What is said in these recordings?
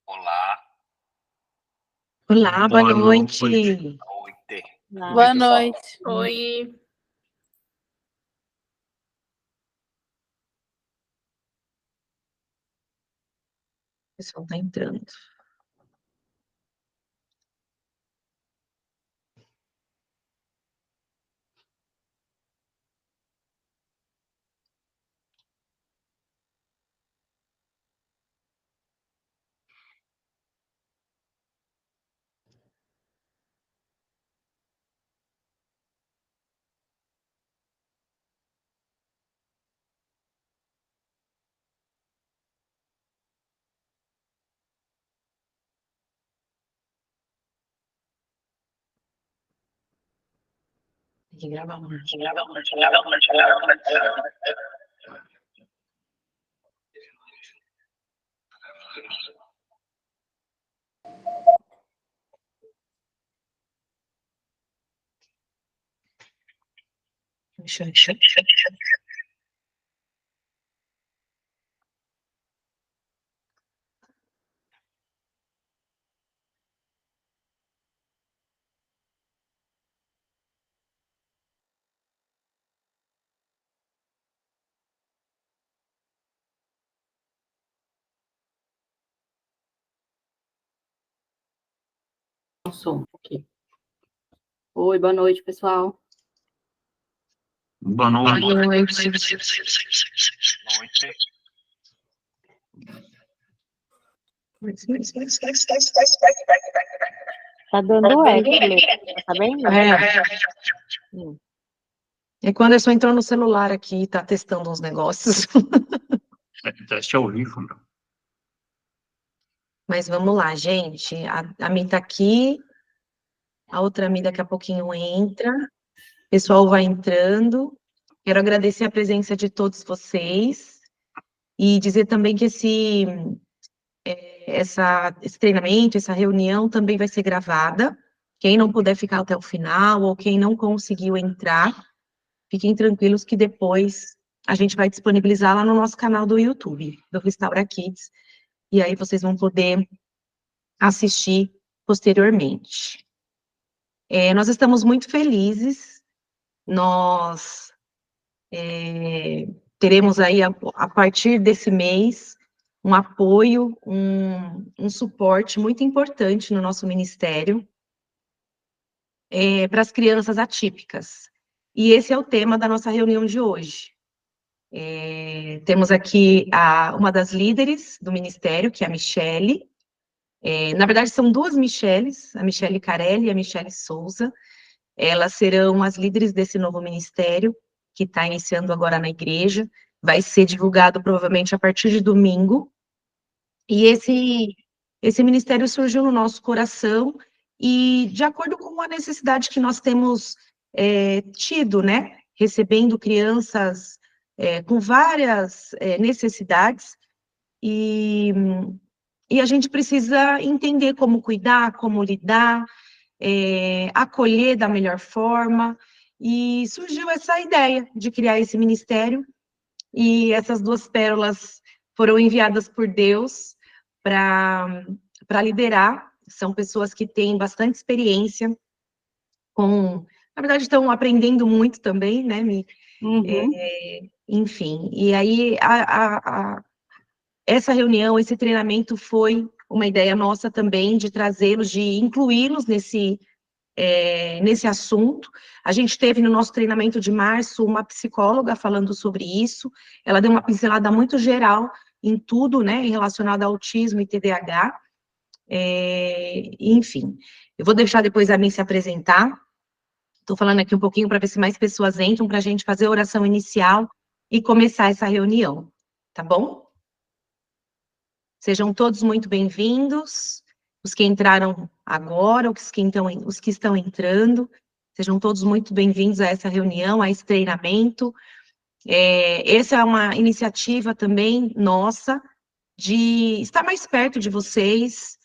Olá. Olá, boa noite. Noite. Boa noite. Oi. O pessoal está entrando. Tem que gravar um. Som aqui. Oi, boa noite, pessoal. Boa noite. Boa noite. Tá dando eco, tá vendo? É quando eu só entrou no celular aqui e tá testando uns negócios. Teste ao vivo, meu. Mas vamos lá, gente. A Mi tá aqui. A outra Mi daqui a pouquinho entra. O pessoal vai entrando. Quero agradecer a presença de todos vocês. E dizer também que esse treinamento, essa reunião também vai ser gravada. Quem não puder ficar até o final, ou quem não conseguiu entrar, fiquem tranquilos que depois a gente vai disponibilizar lá no nosso canal do YouTube, do Restaura Kids, e aí vocês vão poder assistir posteriormente. Nós estamos muito felizes, nós teremos aí, a partir desse mês, um apoio, um suporte muito importante no nosso ministério para as crianças atípicas. E esse é o tema da nossa reunião de hoje. Temos aqui uma das líderes do ministério, que é a Michele. Na verdade, são duas Micheles, a Michele Carelli e a Michele Souza. Elas serão as líderes desse novo ministério, que está iniciando agora na igreja. Vai ser divulgado, provavelmente, a partir de domingo. E esse ministério surgiu no nosso coração, e de acordo com a necessidade que nós temos tido, né? Recebendo crianças com várias necessidades, e a gente precisa entender como cuidar, como lidar, acolher da melhor forma, e surgiu essa ideia de criar esse ministério, e essas duas pérolas foram enviadas por Deus para liderar. São pessoas que têm bastante experiência na verdade, estão aprendendo muito também, né, Mi? Uhum. Enfim, e aí essa reunião, esse treinamento foi uma ideia nossa também, de trazê-los, de incluí-los nesse assunto. A gente teve no nosso treinamento de março uma psicóloga falando sobre isso. Ela deu uma pincelada muito geral em tudo, né, relacionado ao autismo e TDAH. Enfim, eu vou deixar depois a mim se apresentar. Estou falando aqui um pouquinho para ver se mais pessoas entram, para a gente fazer a oração inicial e começar essa reunião, tá bom? Sejam todos muito bem-vindos, os que entraram agora, os que estão entrando, sejam todos muito bem-vindos a essa reunião, a esse treinamento. Essa é uma iniciativa também nossa, de estar mais perto de vocês,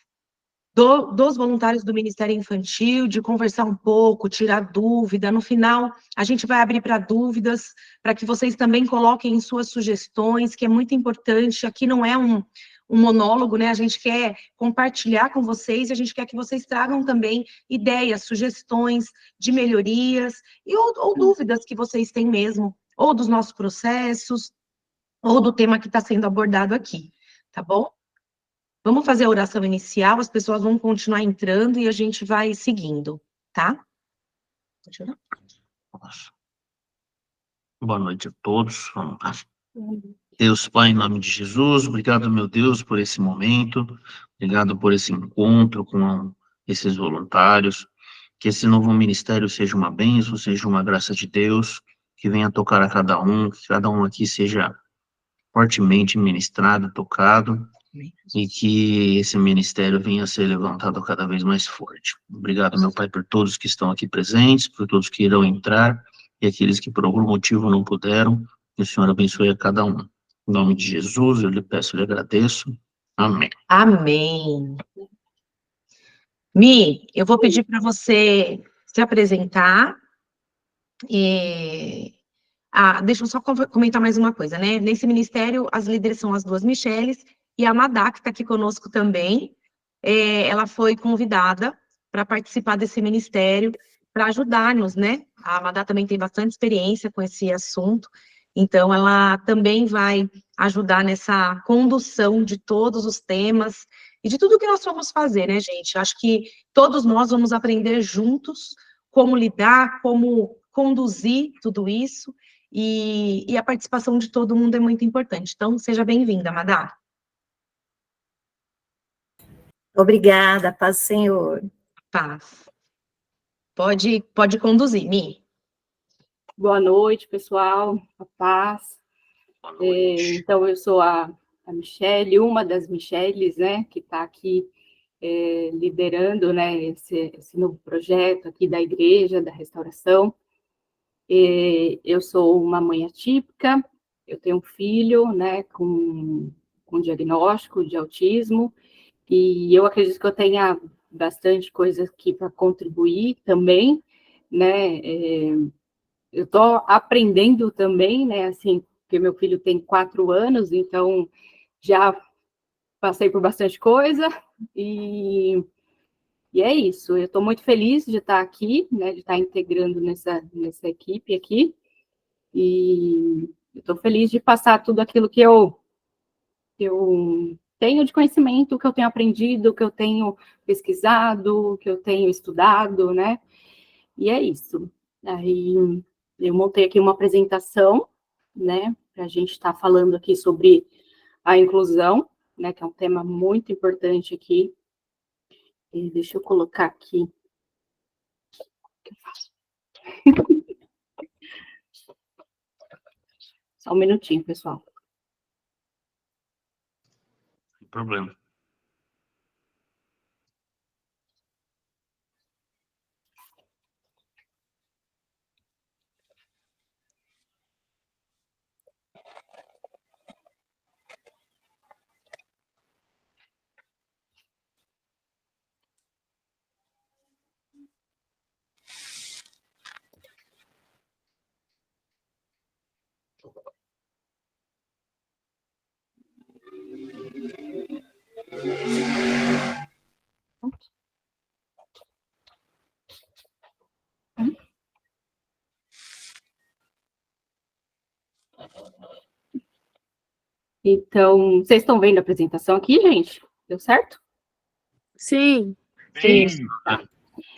dos voluntários do Ministério Infantil, de conversar um pouco, tirar dúvida. No final, a gente vai abrir para dúvidas, para que vocês também coloquem suas sugestões, que é muito importante. Aqui não é um um monólogo, né? A gente quer compartilhar com vocês e a gente quer que vocês tragam também ideias, sugestões de melhorias ou dúvidas que vocês têm mesmo, ou dos nossos processos, ou do tema que está sendo abordado aqui, tá bom? Vamos fazer a oração inicial, as pessoas vão continuar entrando e a gente vai seguindo, tá? Pode orar? Nossa. Boa noite a todos. Vamos lá. Deus Pai, em nome de Jesus, obrigado, meu Deus, por esse momento, obrigado por esse encontro com esses voluntários, que esse novo ministério seja uma bênção, seja uma graça de Deus, que venha tocar a cada um, que cada um aqui seja fortemente ministrado, tocado, e que esse ministério venha a ser levantado cada vez mais forte. Obrigado, meu Pai, por todos que estão aqui presentes, por todos que irão entrar, e aqueles que por algum motivo não puderam, que o Senhor abençoe a cada um. Em nome de Jesus, eu lhe peço e lhe agradeço. Amém. Amém. Mi, eu vou pedir para você se apresentar. Deixa eu só comentar mais uma coisa, né? Nesse ministério, as líderes são as duas Micheles e a Madá, que está aqui conosco também. Ela foi convidada para participar desse ministério, para ajudar-nos, né? A Madá também tem bastante experiência com esse assunto, então ela também vai ajudar nessa condução de todos os temas e de tudo que nós vamos fazer, né, gente? Acho que todos nós vamos aprender juntos como lidar, como conduzir tudo isso, e a participação de todo mundo é muito importante. Então, seja bem-vinda, Madá. Obrigada, paz do Senhor. Paz. Pode conduzir, Mi. Boa noite, pessoal. A paz. Boa noite. Então, eu sou a Michele, uma das Micheles, né, que está aqui liderando, né, esse novo projeto aqui da Igreja da Restauração. Eu sou uma mãe atípica, eu tenho um filho, né, com diagnóstico de autismo, e eu acredito que eu tenha bastante coisa aqui para contribuir também, né, eu estou aprendendo também, né, assim, porque meu filho tem 4 anos, então já passei por bastante coisa, e é isso. Eu estou muito feliz de estar aqui, né, de estar integrando nessa equipe aqui, e estou feliz de passar tudo aquilo que eu tenho de conhecimento, que eu tenho aprendido, que eu tenho pesquisado, que eu tenho estudado, né, e é isso. Aí eu montei aqui uma apresentação, né, para a gente estar falando aqui sobre a inclusão, né, que é um tema muito importante aqui. E deixa eu colocar aqui. O que eu faço? Só um minutinho, pessoal. Sem problema. Então, vocês estão vendo a apresentação aqui, gente? Deu certo? Sim, Sim. Tá.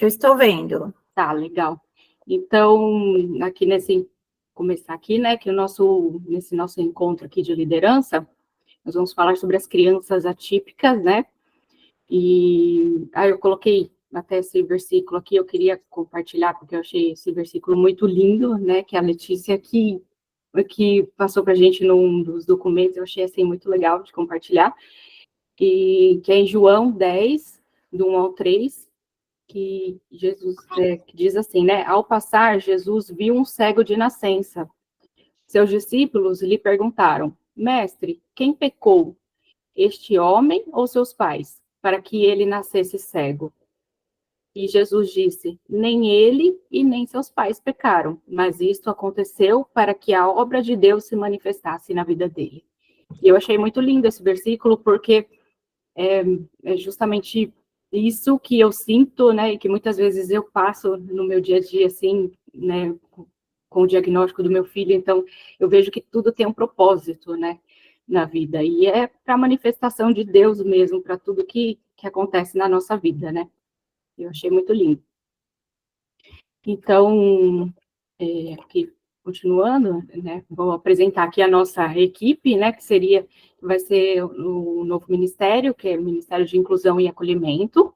eu estou vendo. Tá, legal. Então, aqui começar aqui, né, que nesse nosso encontro aqui de liderança, nós vamos falar sobre as crianças atípicas, né, e aí eu coloquei até esse versículo aqui, eu queria compartilhar, porque eu achei esse versículo muito lindo, né, que a Letícia que passou para a gente num dos documentos, eu achei, assim, muito legal de compartilhar, e que é em João 10, do 1 ao 3, que Jesus que diz assim, né? Ao passar, Jesus viu um cego de nascença. Seus discípulos lhe perguntaram: Mestre, quem pecou, este homem ou seus pais, para que ele nascesse cego? E Jesus disse: Nem ele e nem seus pais pecaram, mas isto aconteceu para que a obra de Deus se manifestasse na vida dele. E eu achei muito lindo esse versículo, porque é justamente isso que eu sinto, né, e que muitas vezes eu passo no meu dia a dia, assim, né, com o diagnóstico do meu filho. Então, eu vejo que tudo tem um propósito, né, na vida, e é para a manifestação de Deus mesmo, para tudo que acontece na nossa vida, né. Eu achei muito lindo. Então, aqui, continuando, né, vou apresentar aqui a nossa equipe, né, vai ser o novo ministério, que é o Ministério de Inclusão e Acolhimento.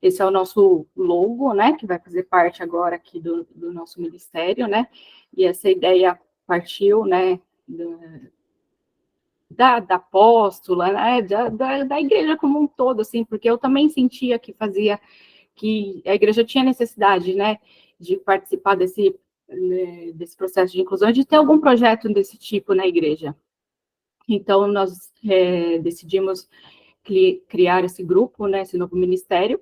Esse é o nosso logo, né, que vai fazer parte agora aqui do nosso ministério, né, e essa ideia partiu, né, da apóstola, né, da igreja como um todo, assim, porque eu também sentia que a igreja tinha necessidade, né, de participar desse processo de inclusão, de ter algum projeto desse tipo na igreja. Então, nós decidimos criar esse grupo, né, esse novo ministério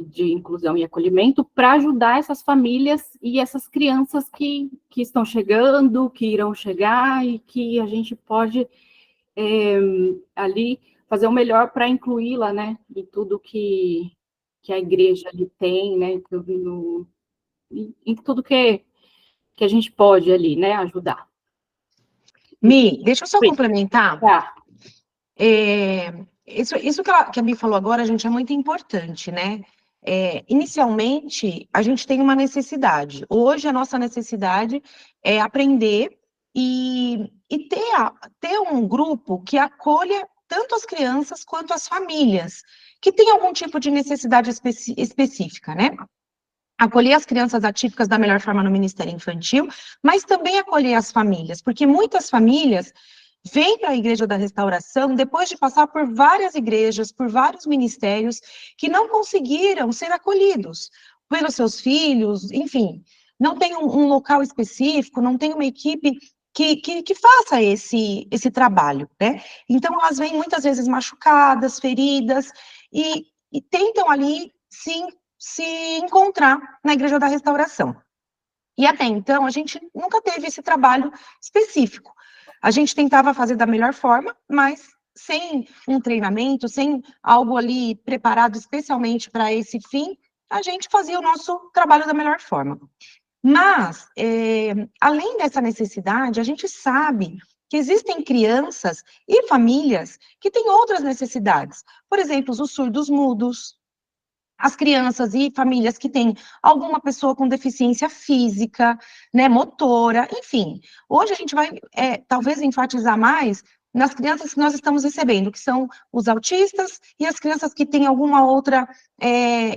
de inclusão e acolhimento, para ajudar essas famílias e essas crianças que estão chegando, que irão chegar, e que a gente pode ali fazer o melhor para incluí-la, né, em tudo que a igreja ali tem, né, em tudo que a gente pode ali, né, ajudar. Mi, deixa eu só Sim. complementar. Tá. Isso que a Mi falou agora, gente, é muito importante, né? Inicialmente, a gente tem uma necessidade. Hoje, a nossa necessidade é aprender e ter um grupo que acolha tanto as crianças quanto as famílias, que tem algum tipo de necessidade específica, né? Acolher as crianças atípicas da melhor forma no Ministério Infantil, mas também acolher as famílias, porque muitas famílias vêm para a Igreja da Restauração depois de passar por várias igrejas, por vários ministérios, que não conseguiram ser acolhidos pelos seus filhos, enfim, não tem um local específico, não tem uma equipe que faça esse trabalho, né? Então, elas vêm muitas vezes machucadas, feridas, e tentam ali, sim, se encontrar na Igreja da Restauração. E até então, a gente nunca teve esse trabalho específico. A gente tentava fazer da melhor forma, mas sem um treinamento, sem algo ali preparado especialmente para esse fim, a gente fazia o nosso trabalho da melhor forma. Mas, além dessa necessidade, a gente sabe que existem crianças e famílias que têm outras necessidades. Por exemplo, os surdos mudos, as crianças e famílias que têm alguma pessoa com deficiência física, né, motora, enfim. Hoje a gente vai, talvez, enfatizar mais nas crianças que nós estamos recebendo, que são os autistas e as crianças que têm alguma outra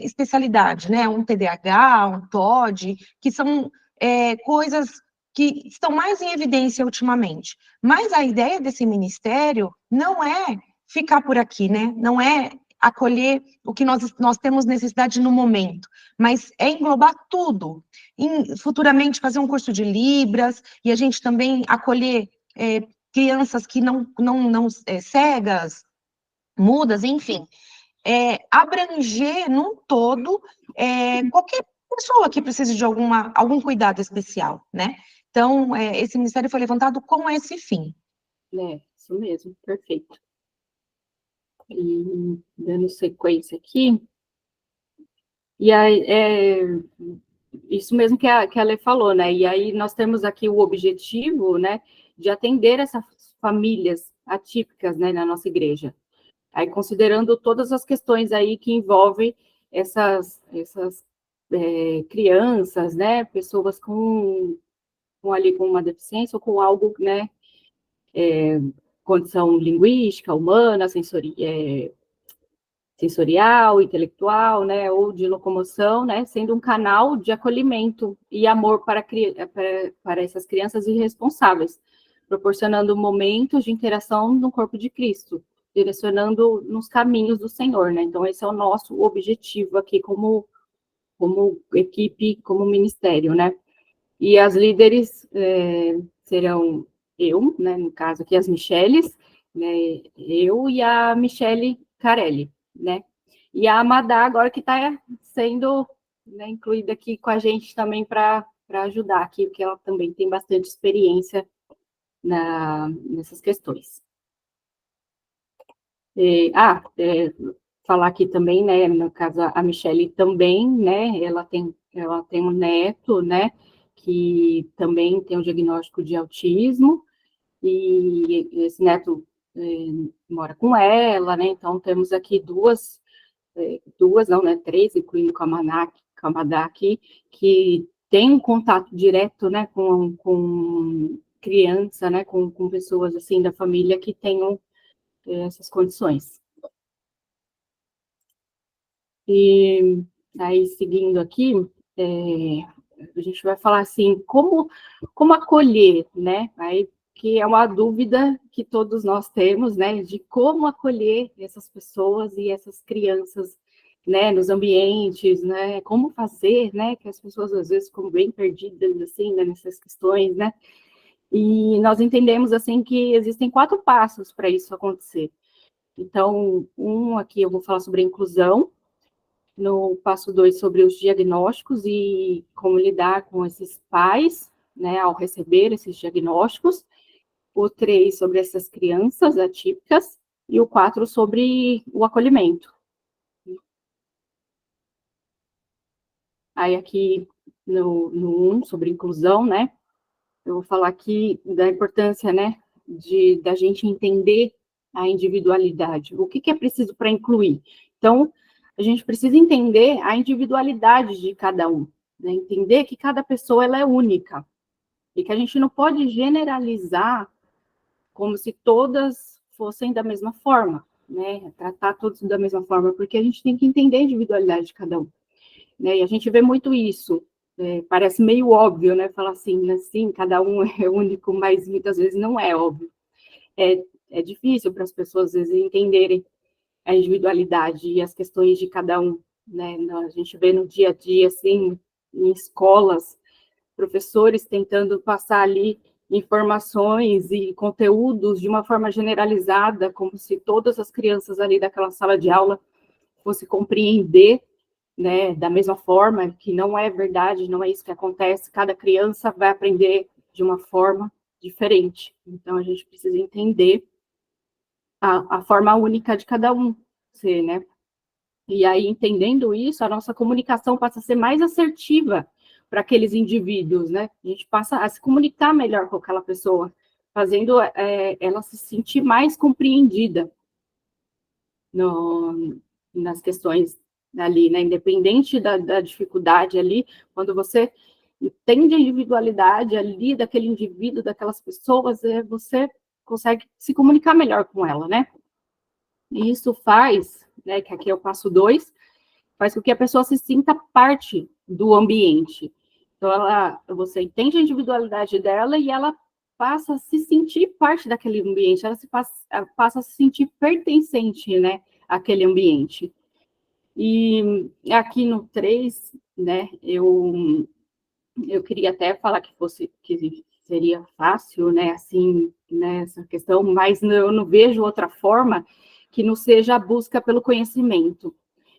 especialidade, né, um TDAH, um TOD, que são coisas que estão mais em evidência ultimamente. Mas a ideia desse ministério não é ficar por aqui, né, não é acolher o que nós temos necessidade no momento, mas é englobar tudo. Futuramente fazer um curso de Libras, e a gente também acolher crianças que não cegas, mudas, enfim. Abranger num todo qualquer pessoa que precise de algum cuidado especial, né? Então, esse ministério foi levantado com esse fim. Isso mesmo, perfeito. E dando sequência aqui, e aí, isso mesmo que a Lê falou, né? E aí nós temos aqui o objetivo, né, de atender essas famílias atípicas, né, na nossa igreja. Aí, considerando todas as questões aí que envolvem essas crianças, né, pessoas com uma deficiência ou com algo, né, condição linguística, humana, sensorial, intelectual, né, ou de locomoção, né, sendo um canal de acolhimento e amor para essas crianças irresponsáveis, proporcionando momentos de interação no corpo de Cristo, direcionando nos caminhos do Senhor, né? Então, esse é o nosso objetivo aqui como equipe, como ministério, né? E as líderes serão eu, né, no caso aqui, as Micheles, né, eu e a Michele Carelli, né? E a Amadá agora que está sendo, né, incluída aqui com a gente também para ajudar aqui, porque ela também tem bastante experiência nessas questões. Falar aqui também, né, no caso, a Michele também, né, ela tem um neto, né, que também tem um diagnóstico de autismo, e esse neto mora com ela, né, então temos aqui três, incluindo Camadá aqui, que tem um contato direto, né, com criança, né, com pessoas, assim, da família que tenham essas condições. E aí, seguindo aqui, a gente vai falar assim, como acolher, né? Aí, que é uma dúvida que todos nós temos, né? De como acolher essas pessoas e essas crianças, né? Nos ambientes, né? Como fazer, né? Que as pessoas, às vezes, ficam bem perdidas, assim, né, nessas questões, né? E nós entendemos, assim, que existem 4 passos para isso acontecer. Então, aqui eu vou falar sobre a inclusão, no passo 2 sobre os diagnósticos e como lidar com esses pais, né, ao receber esses diagnósticos, o 3 sobre essas crianças atípicas, e o 4 sobre o acolhimento. Aí aqui no 1, sobre inclusão, né, eu vou falar aqui da importância, né, da gente entender a individualidade, o que é preciso para incluir. Então, a gente precisa entender a individualidade de cada um, né, entender que cada pessoa ela é única, e que a gente não pode generalizar como se todas fossem da mesma forma, né, tratar todos da mesma forma, porque a gente tem que entender a individualidade de cada um, né, e a gente vê muito isso. Parece meio óbvio, né? Falar assim, cada um é único, mas muitas vezes não é óbvio. É difícil para as pessoas, às vezes, entenderem a individualidade e as questões de cada um, né? A gente vê no dia a dia, assim, em escolas, professores tentando passar ali informações e conteúdos de uma forma generalizada, como se todas as crianças ali daquela sala de aula fossem compreender, né, da mesma forma, que não é verdade, não é isso que acontece, cada criança vai aprender de uma forma diferente. Então, a gente precisa entender a forma única de cada um ser, né? E aí, entendendo isso, a nossa comunicação passa a ser mais assertiva para aqueles indivíduos, né? A gente passa a se comunicar melhor com aquela pessoa, fazendo ela se sentir mais compreendida nas questões ali, né? Independente da dificuldade ali, quando você entende a individualidade ali daquele indivíduo, daquelas pessoas, você consegue se comunicar melhor com ela, né? E isso faz, né, que aqui é o passo 2, faz com que a pessoa se sinta parte do ambiente. Então, você entende a individualidade dela e ela passa a se sentir parte daquele ambiente, ela passa a se sentir pertencente, né, àquele ambiente. E aqui no 3, né, eu queria até falar que seria fácil, né, assim, nessa questão, mas eu não vejo outra forma que não seja a busca pelo conhecimento.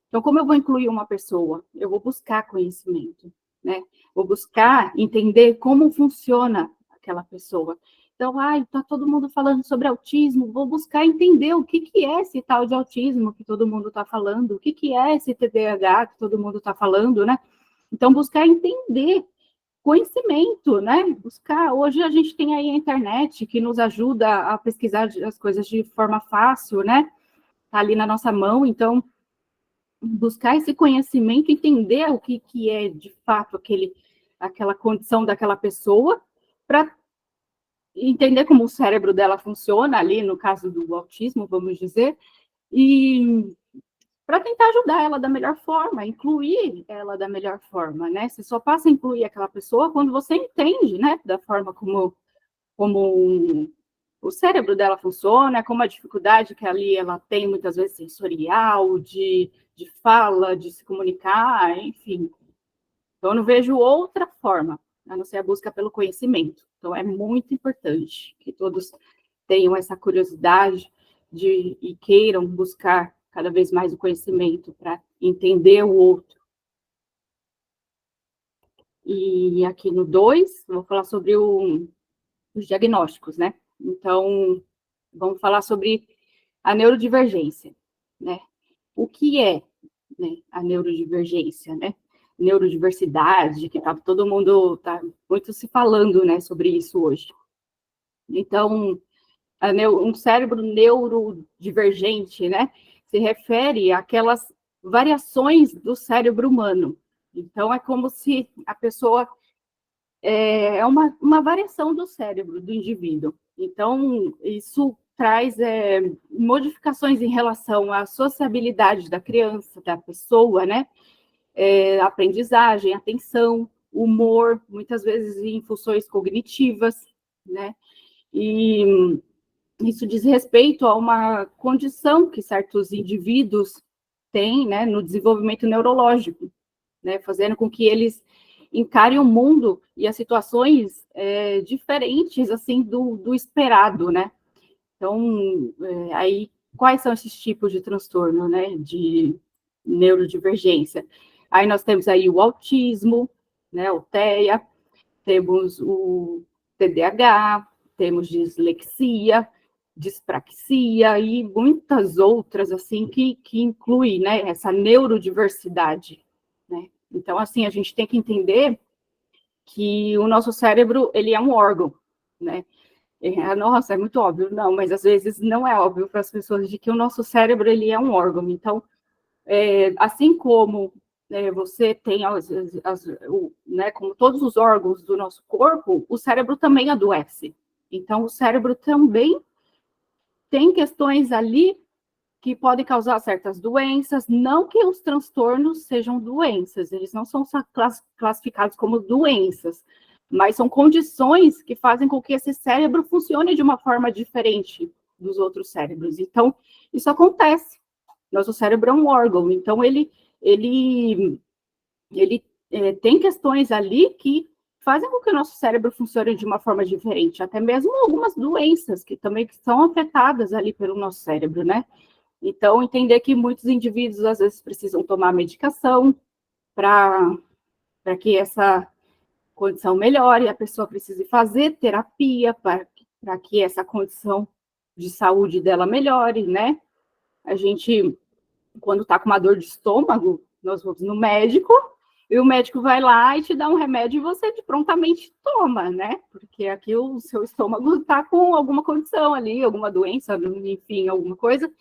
Então, como eu vou incluir uma pessoa? Eu vou buscar conhecimento, né? Vou buscar entender como funciona aquela pessoa. Então, está todo mundo falando sobre autismo, vou buscar entender o que é esse tal de autismo que todo mundo está falando, o que é esse TDAH que todo mundo está falando, né? Então, buscar entender conhecimento, né? Hoje a gente tem aí a internet que nos ajuda a pesquisar as coisas de forma fácil, né? Está ali na nossa mão, então buscar esse conhecimento, entender o que é de fato aquela condição daquela pessoa, para entender como o cérebro dela funciona ali, no caso do autismo, vamos dizer, e para tentar ajudar ela da melhor forma, incluir ela da melhor forma, né? Você só passa a incluir aquela pessoa quando você entende, né, da forma como o cérebro dela funciona, como a dificuldade que ali ela tem, muitas vezes, sensorial, de fala, de se comunicar, enfim. Então, eu não vejo outra forma, a não ser a busca pelo conhecimento. Então, é muito importante que todos tenham essa curiosidade e queiram buscar cada vez mais o conhecimento para entender o outro. E aqui no 2, eu vou falar sobre os diagnósticos, né? Então, vamos falar sobre a neurodivergência, né? O que é, né, a neurodivergência, né? Neurodiversidade, que todo mundo tá muito se falando, né, sobre isso hoje. Então, um cérebro neurodivergente, né, se refere àquelas variações do cérebro humano. Então, é como se a pessoa é uma variação do cérebro do indivíduo. Então, isso traz modificações em relação à sociabilidade da criança, da pessoa, né? Aprendizagem, atenção, humor, muitas vezes em funções cognitivas, né? E isso diz respeito a uma condição que certos indivíduos têm, né, no desenvolvimento neurológico, né, fazendo com que eles encarem o mundo e as situações diferentes, assim, do esperado, né? Então, aí, quais são esses tipos de transtorno, né, de neurodivergência? Aí nós temos aí o autismo, né, o TEA, temos o TDAH, temos dislexia, dispraxia e muitas outras, assim, que incluem, né, essa neurodiversidade, né? Então, assim, a gente tem que entender que o nosso cérebro, ele é um órgão, né? Nossa, é muito óbvio. Não, mas às vezes não é óbvio para as pessoas de que o nosso cérebro, ele é um órgão. Então, assim como você tem, né, como todos os órgãos do nosso corpo, o cérebro também adoece. Então, o cérebro também tem questões ali que podem causar certas doenças, não que os transtornos sejam doenças, eles não são classificados como doenças, mas são condições que fazem com que esse cérebro funcione de uma forma diferente dos outros cérebros. Então, isso acontece. Nosso cérebro é um órgão, então ele tem questões ali que fazem com que o nosso cérebro funcione de uma forma diferente, até mesmo algumas doenças que também são afetadas ali pelo nosso cérebro, né? Então, entender que muitos indivíduos, às vezes, precisam tomar medicação para que essa condição melhore, a pessoa precisa fazer terapia para que essa condição de saúde dela melhore, né? A gente, quando está com uma dor de estômago, nós vamos no médico, e o médico vai lá e te dá um remédio e você prontamente toma, né? Porque aqui o seu estômago está com alguma condição ali, alguma doença, enfim, alguma coisa.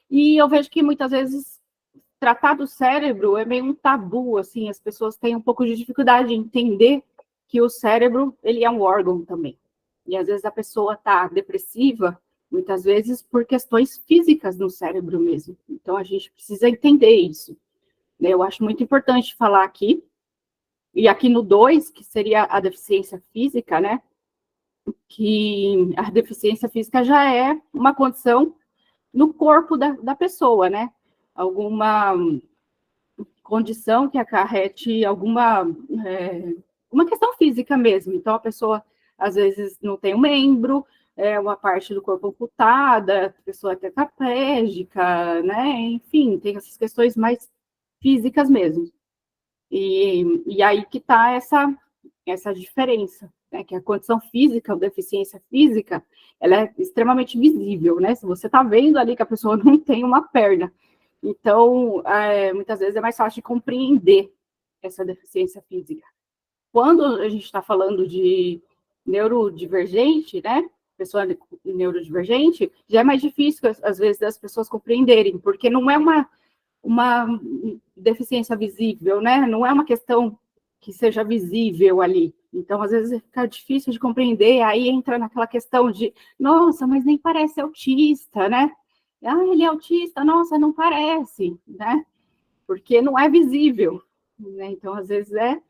E eu vejo que muitas vezes tratar do cérebro é meio um tabu, assim, as pessoas têm um pouco de dificuldade em entender que o cérebro, ele é um órgão também. E às vezes a pessoa está depressiva, muitas vezes por questões físicas no cérebro mesmo. Então a gente precisa entender isso. Eu acho muito importante falar aqui, e aqui no 2, que seria a deficiência física, né? Que a deficiência física já é uma condição no corpo da pessoa, né? Alguma condição que acarrete uma questão física mesmo. Então, a pessoa, às vezes, não tem um membro, uma parte do corpo amputada, a pessoa é tetraplégica, né? Enfim, tem essas questões mais físicas mesmo. E aí que está essa diferença, né? Que a condição física, a deficiência física, ela é extremamente visível, né? Se você está vendo ali que a pessoa não tem uma perna. Então, muitas vezes é mais fácil de compreender essa deficiência física. Quando a gente está falando de neurodivergente, né? Pessoa neurodivergente, já é mais difícil, às vezes, das pessoas compreenderem, porque não é uma deficiência visível, né? Não é uma questão que seja visível ali. Então, às vezes, fica difícil de compreender, aí entra naquela questão de, nossa, mas nem parece autista, né? Ah, ele é autista, nossa, não parece, né? Porque não é visível, né? Então, às vezes, é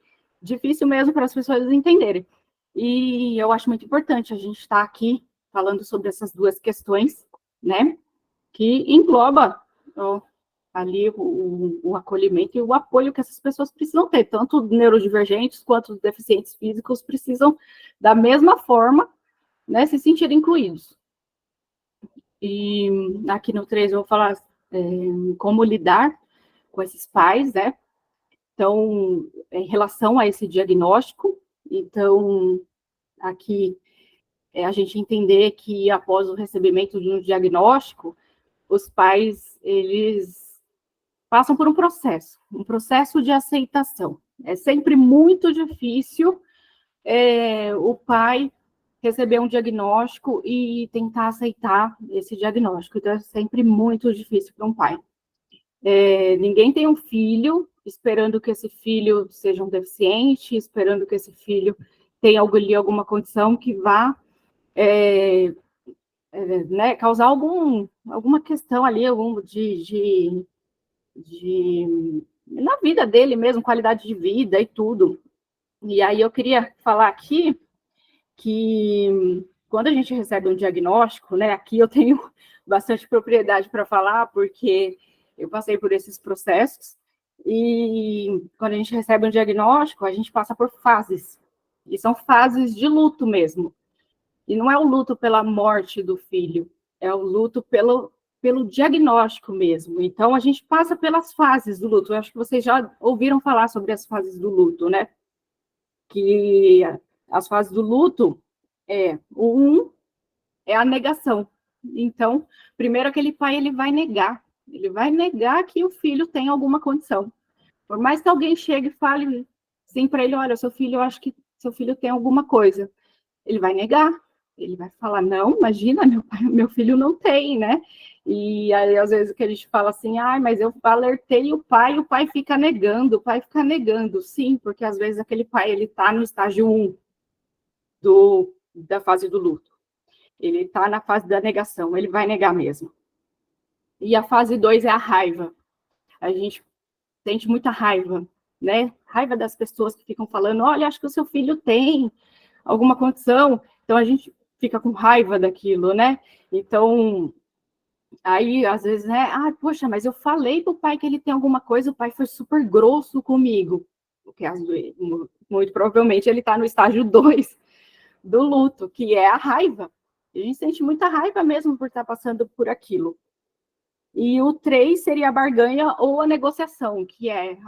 difícil mesmo para as pessoas entenderem. E eu acho muito importante a gente estar aqui falando sobre essas duas questões, né? Que engloba ali o acolhimento e o apoio que essas pessoas precisam ter, tanto neurodivergentes quanto os deficientes físicos precisam, da mesma forma, né, se sentir incluídos. E aqui no 3 eu vou falar como lidar com esses pais, né? Então, em relação a esse diagnóstico, então, aqui a gente entender que após o recebimento de um diagnóstico, os pais, eles passam por um processo de aceitação. É sempre muito difícil o pai receber um diagnóstico e tentar aceitar esse diagnóstico. Então, é sempre muito difícil para um pai. Ninguém tem um filho esperando que esse filho seja um deficiente, esperando que esse filho tenha alguma condição que vá né, causar alguma questão ali, na vida dele mesmo, qualidade de vida e tudo. E aí eu queria falar aqui que quando a gente recebe um diagnóstico, né, aqui eu tenho bastante propriedade para falar, porque eu passei por esses processos, e quando a gente recebe um diagnóstico, a gente passa por fases, e são fases de luto mesmo. E não é o luto pela morte do filho, é o luto pelo diagnóstico mesmo. Então, a gente passa pelas fases do luto. Eu acho que vocês já ouviram falar sobre as fases do luto, né? Que as fases do luto é a negação. Então, primeiro aquele pai, ele vai negar que o filho tem alguma condição. Por mais que alguém chegue e fale assim para ele, olha, seu filho, eu acho que seu filho tem alguma coisa. Ele vai negar, ele vai falar, não, imagina, meu filho não tem, né? E aí, às vezes, que a gente fala assim, mas eu alertei o pai fica negando, sim, porque às vezes aquele pai, ele está no estágio 1 da fase do luto. Ele está na fase da negação, ele vai negar mesmo. E a fase 2 é a raiva. A gente sente muita raiva, né? Raiva das pessoas que ficam falando, olha, acho que o seu filho tem alguma condição. Então, a gente fica com raiva daquilo, né? Então, aí, às vezes, né? Poxa, mas eu falei pro pai que ele tem alguma coisa, o pai foi super grosso comigo. Porque, muito provavelmente, ele está no estágio 2 do luto, que é a raiva. A gente sente muita raiva mesmo por estar passando por aquilo. E o 3 seria a barganha ou a negociação, que é,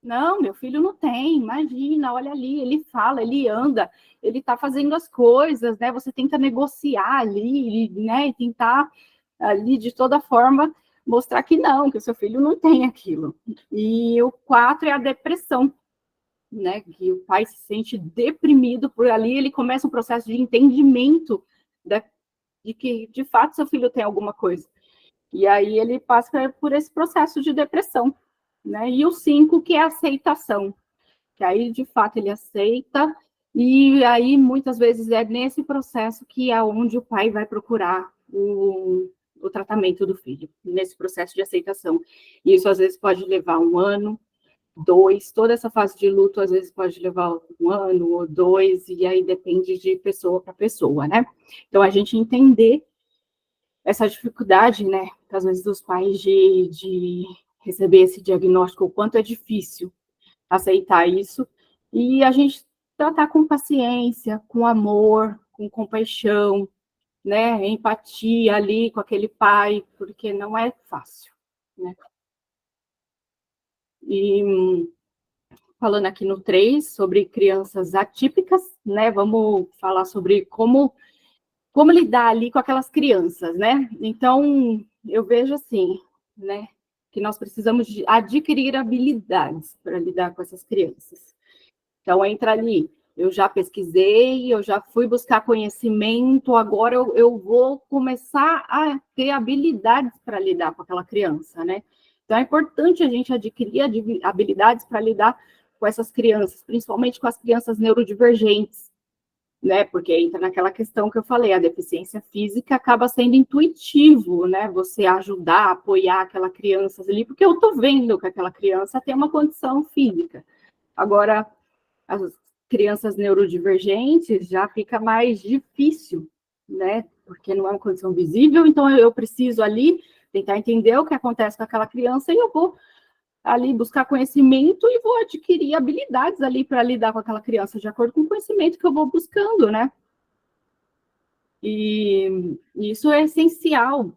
não, meu filho não tem, imagina, olha ali, ele fala, ele anda, ele está fazendo as coisas, né? Você tenta negociar ali, né? E tentar ali, de toda forma, mostrar que não, que o seu filho não tem aquilo. E o 4 é a depressão, né? Que o pai se sente deprimido por ali, ele começa um processo de entendimento de que, de fato, seu filho tem alguma coisa. E aí ele passa por esse processo de depressão, né? E o 5, que é a aceitação, que aí, de fato, ele aceita, e aí, muitas vezes, é nesse processo que é onde o pai vai procurar o tratamento do filho, nesse processo de aceitação. E isso, às vezes, pode levar 1 ano, 2, toda essa fase de luto, às vezes, pode levar 1 ano ou 2, e aí depende de pessoa para pessoa, né? Então, a gente entender essa dificuldade, né, às vezes, dos pais de receber esse diagnóstico, o quanto é difícil aceitar isso, e a gente tratar com paciência, com amor, com compaixão, né, empatia ali com aquele pai, porque não é fácil, né. E falando aqui no 3, sobre crianças atípicas, né, vamos falar sobre como lidar ali com aquelas crianças, né? Então, eu vejo assim, né, que nós precisamos adquirir habilidades para lidar com essas crianças. Então, entra ali, eu já pesquisei, eu já fui buscar conhecimento, agora eu vou começar a ter habilidades para lidar com aquela criança, né? Então, é importante a gente adquirir habilidades para lidar com essas crianças, principalmente com as crianças neurodivergentes, né? Porque entra naquela questão que eu falei, a deficiência física acaba sendo intuitivo, né? Você ajudar, apoiar aquela criança ali, porque eu estou vendo que aquela criança tem uma condição física. Agora, as crianças neurodivergentes já fica mais difícil, né? Porque não é uma condição visível, então eu preciso ali tentar entender o que acontece com aquela criança e eu vou ali buscar conhecimento e vou adquirir habilidades ali para lidar com aquela criança, de acordo com o conhecimento que eu vou buscando, né? E isso é essencial,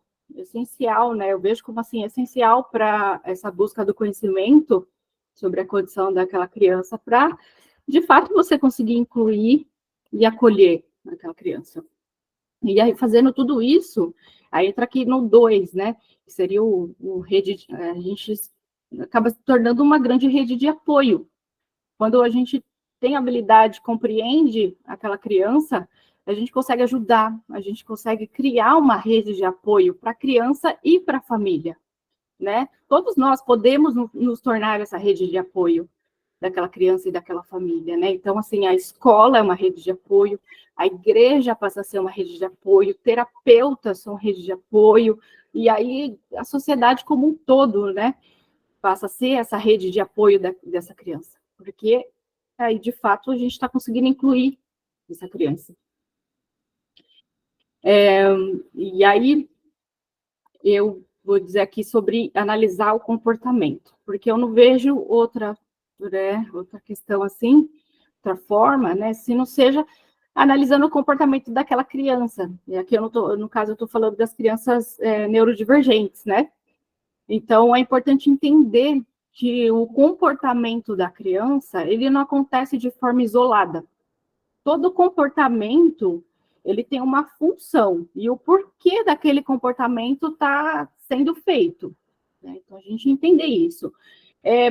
né? Eu vejo como, assim, essencial para essa busca do conhecimento sobre a condição daquela criança, para, de fato, você conseguir incluir e acolher naquela criança. E aí, fazendo tudo isso, aí entra aqui no 2, né? Que seria o rede, a gente acaba se tornando uma grande rede de apoio. Quando a gente tem habilidade, compreende aquela criança, a gente consegue ajudar, a gente consegue criar uma rede de apoio para a criança e para a família, né? Todos nós podemos nos tornar essa rede de apoio daquela criança e daquela família, né? Então, assim, a escola é uma rede de apoio, a igreja passa a ser uma rede de apoio, terapeutas são rede de apoio, e aí a sociedade como um todo, né? Passa a ser essa rede de apoio dessa criança, porque aí, de fato, a gente está conseguindo incluir essa criança. E aí, eu vou dizer aqui sobre analisar o comportamento, porque eu não vejo outra questão assim, outra forma, né, se não seja analisando o comportamento daquela criança. E aqui no caso, eu estou falando das crianças neurodivergentes, né? Então, é importante entender que o comportamento da criança, ele não acontece de forma isolada. Todo comportamento, ele tem uma função, e o porquê daquele comportamento está sendo feito, né? Então, a gente entender isso.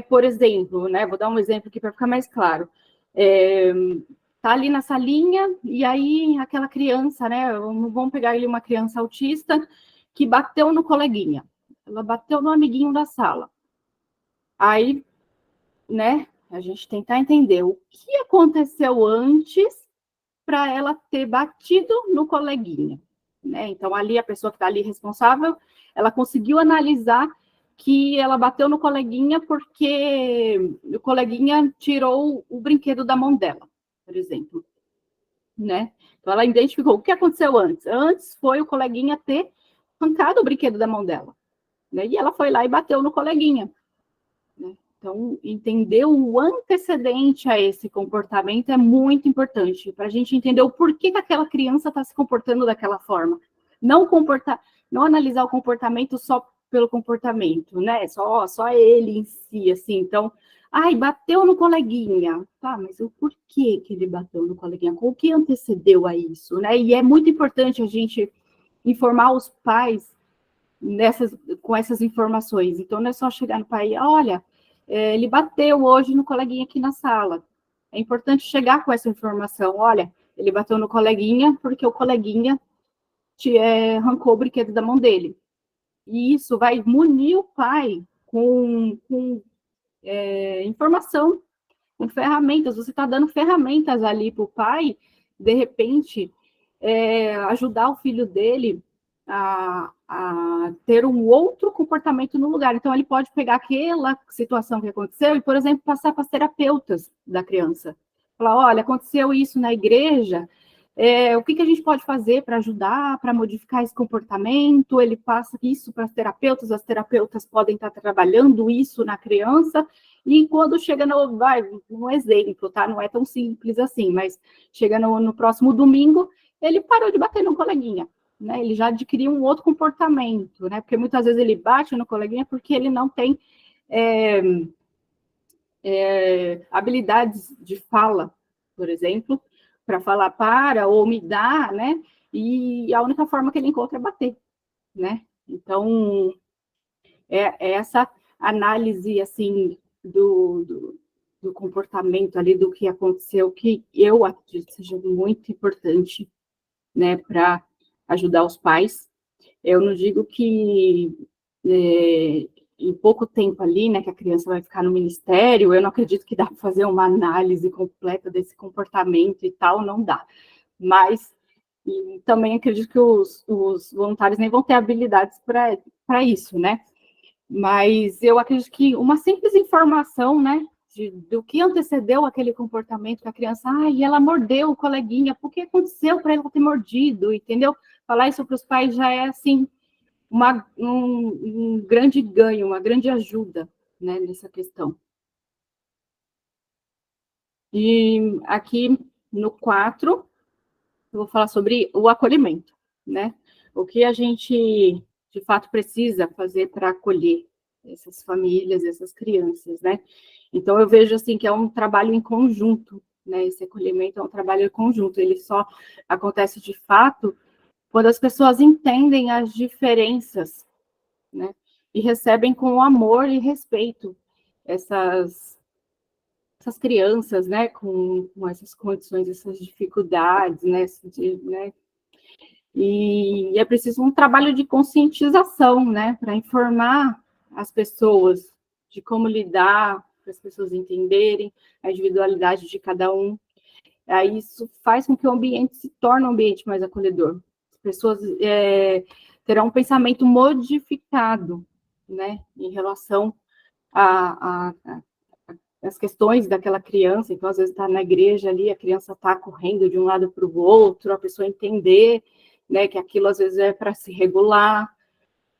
Por exemplo, né, vou dar um exemplo aqui para ficar mais claro. Tá ali na salinha, e aí aquela criança, né, vamos pegar ali uma criança autista, que bateu no coleguinha. Ela bateu no amiguinho da sala. Aí, né, a gente tentar entender o que aconteceu antes para ela ter batido no coleguinha, né? Então, ali, a pessoa que está ali responsável, ela conseguiu analisar que ela bateu no coleguinha porque o coleguinha tirou o brinquedo da mão dela, por exemplo, né? Então, ela identificou o que aconteceu antes. Antes foi o coleguinha ter arrancado o brinquedo da mão dela, né? E ela foi lá e bateu no coleguinha, né? Então, entender o antecedente a esse comportamento é muito importante, para a gente entender o porquê que aquela criança está se comportando daquela forma. Não analisar o comportamento só pelo comportamento, né? Só ele em si, assim. Então, bateu no coleguinha. Tá, mas o porquê que ele bateu no coleguinha? O que antecedeu a isso, né? E é muito importante a gente informar os pais com essas informações. Então, não é só chegar no pai, olha, ele bateu hoje no coleguinha aqui na sala. É importante chegar com essa informação. Olha, ele bateu no coleguinha porque o coleguinha arrancou o brinquedo da mão dele. E isso vai munir o pai com informação, com ferramentas. Você está dando ferramentas ali para o pai, de repente, ajudar o filho dele a ter um outro comportamento no lugar. Então, ele pode pegar aquela situação que aconteceu e, por exemplo, passar para as terapeutas da criança. Falar, olha, aconteceu isso na igreja, o que a gente pode fazer para ajudar, para modificar esse comportamento? Ele passa isso para as terapeutas podem estar trabalhando isso na criança, e quando chega um exemplo, tá? Não é tão simples assim, mas chega no próximo domingo, ele parou de bater no coleguinha, né? Ele já adquiriu um outro comportamento, né? Porque muitas vezes ele bate no coleguinha porque ele não tem habilidades de fala, por exemplo, para falar para ou me dá, né? E a única forma que ele encontra é bater, né? Então, essa análise, assim, do comportamento ali, do que aconteceu, que eu acredito seja muito importante, né, para ajudar os pais. Eu não digo que em pouco tempo ali, né, que a criança vai ficar no ministério, eu não acredito que dá para fazer uma análise completa desse comportamento e tal, não dá. Mas também acredito que os voluntários nem vão ter habilidades para isso, né? Mas eu acredito que uma simples informação, né, do que antecedeu aquele comportamento que a criança, e ela mordeu o coleguinha, por que aconteceu para ela ter mordido, entendeu? Falar isso para os pais já é, assim, um grande ganho, uma grande ajuda, né, nessa questão. E aqui no 4, eu vou falar sobre o acolhimento, né? O que a gente, de fato, precisa fazer para acolher essas famílias, essas crianças, né? Então, eu vejo, assim, que é um trabalho em conjunto, né? Esse acolhimento é um trabalho conjunto, ele só acontece de fato quando as pessoas entendem as diferenças, né? E recebem com amor e respeito essas crianças, né? Com essas condições, essas dificuldades, né? E é preciso um trabalho de conscientização, né? Para informar as pessoas de como lidar, para as pessoas entenderem a individualidade de cada um. Aí isso faz com que o ambiente se torne um ambiente mais acolhedor. As pessoas terão um pensamento modificado, né, em relação às questões daquela criança. Então, às vezes, está na igreja ali, a criança está correndo de um lado para o outro, a pessoa entender, né, que aquilo, às vezes, é para se regular.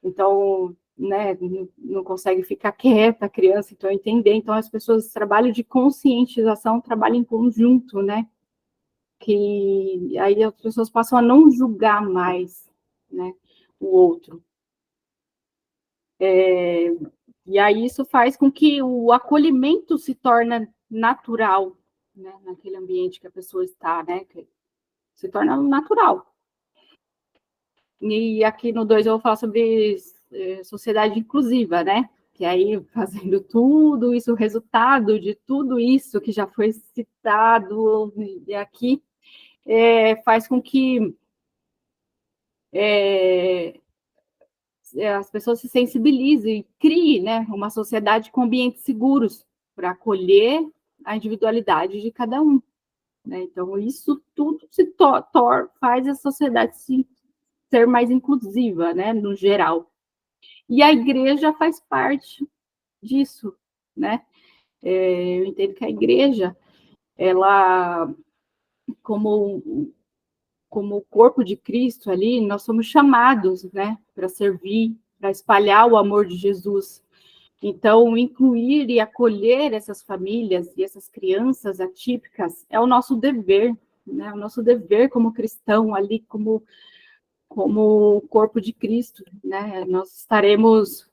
Então, né, não consegue ficar quieta a criança, então entender. Então, as pessoas, trabalho de conscientização, trabalho em conjunto, né, que aí as pessoas passam a não julgar mais, né, o outro. E aí isso faz com que o acolhimento se torne natural, né, naquele ambiente que a pessoa está, né, que se torna natural. E aqui no 2 eu vou falar sobre sociedade inclusiva, né, que aí fazendo tudo isso, o resultado de tudo isso que já foi citado aqui, faz com que as pessoas se sensibilizem, criem, né, uma sociedade com ambientes seguros para acolher a individualidade de cada um, né? Então, isso tudo faz a sociedade ser mais inclusiva, né, no geral. E a igreja faz parte disso, né? Eu entendo que a igreja, ela, como o corpo de Cristo ali, nós somos chamados, né, para servir, para espalhar o amor de Jesus. Então, incluir e acolher essas famílias e essas crianças atípicas é o nosso dever, né, o nosso dever como cristão ali, como o corpo de Cristo, né, nós estaremos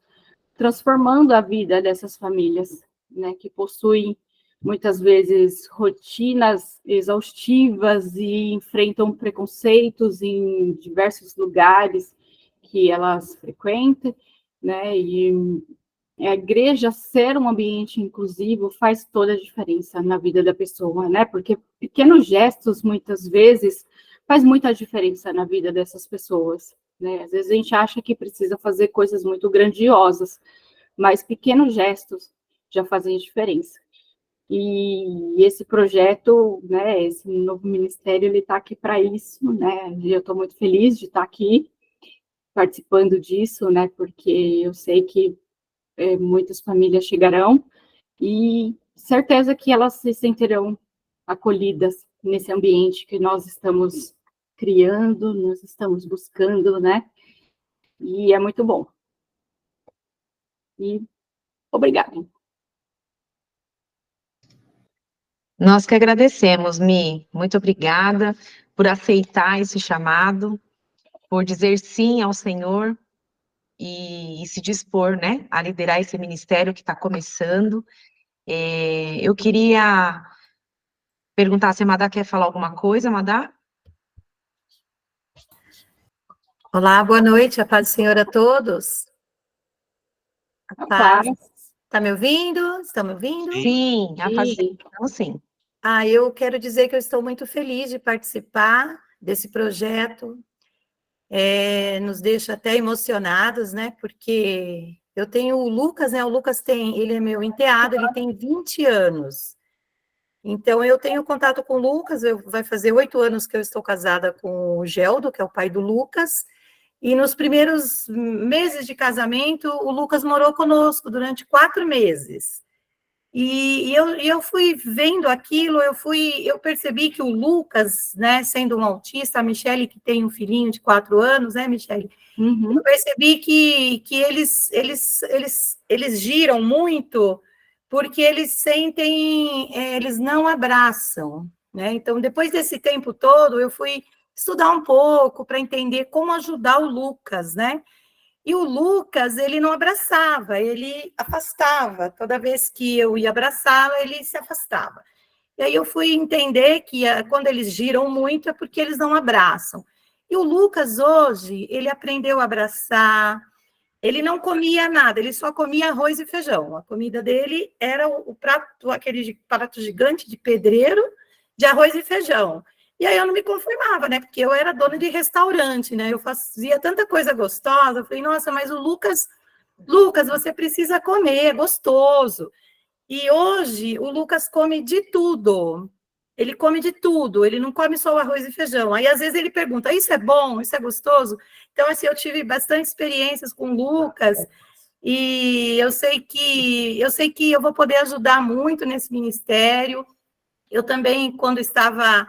transformando a vida dessas famílias, né, que possuem muitas vezes rotinas exaustivas e enfrentam preconceitos em diversos lugares que elas frequentam, né, e a igreja ser um ambiente inclusivo faz toda a diferença na vida da pessoa, né, porque pequenos gestos, muitas vezes, faz muita diferença na vida dessas pessoas, né, às vezes a gente acha que precisa fazer coisas muito grandiosas, mas pequenos gestos já fazem diferença. E esse projeto, né, esse novo ministério, ele está aqui para isso, né, e eu estou muito feliz de estar aqui participando disso, né, porque eu sei que muitas famílias chegarão e certeza que elas se sentirão acolhidas nesse ambiente que nós estamos criando, nós estamos buscando, né, e é muito bom. E obrigada. Nós que agradecemos, Mi. Muito obrigada por aceitar esse chamado, por dizer sim ao Senhor e se dispor, né, a liderar esse ministério que está começando. Eu queria perguntar se a Madá quer falar alguma coisa, Madá? Olá, boa noite, a paz do Senhor a todos. A paz. Está me ouvindo? Estão me ouvindo? Sim, a paz. Então, sim. Eu quero dizer que eu estou muito feliz de participar desse projeto. Nos deixa até emocionados, né? Porque eu tenho o Lucas, né? O Lucas ele é meu enteado, ele tem 20 anos. Então, eu tenho contato com o Lucas, vai fazer 8 anos que eu estou casada com o Geldo, que é o pai do Lucas, e nos primeiros meses de casamento, o Lucas morou conosco durante 4 meses. E eu fui vendo aquilo, eu percebi que o Lucas, né, sendo um autista, a Michele, que tem um filhinho de 4 anos, né, Michele? Uhum. Eu percebi que eles giram muito porque eles sentem, eles não abraçam, né? Então, depois desse tempo todo, eu fui estudar um pouco para entender como ajudar o Lucas, né? E o Lucas, ele não abraçava, ele afastava. Toda vez que eu ia abraçá-lo, ele se afastava. E aí eu fui entender que quando eles giram muito é porque eles não abraçam. E o Lucas hoje, ele aprendeu a abraçar, ele não comia nada, ele só comia arroz e feijão. A comida dele era o prato, aquele prato gigante de pedreiro, de arroz e feijão. E aí eu não me conformava, né? Porque eu era dona de restaurante, né? Eu fazia tanta coisa gostosa. Eu falei, nossa, mas o Lucas, você precisa comer, é gostoso. E hoje o Lucas come de tudo. Ele come de tudo, ele não come só o arroz e feijão. Aí, às vezes, ele pergunta, isso é bom? Isso é gostoso? Então, assim, eu tive bastante experiências com o Lucas, e eu sei que eu vou poder ajudar muito nesse ministério. Eu também, quando estava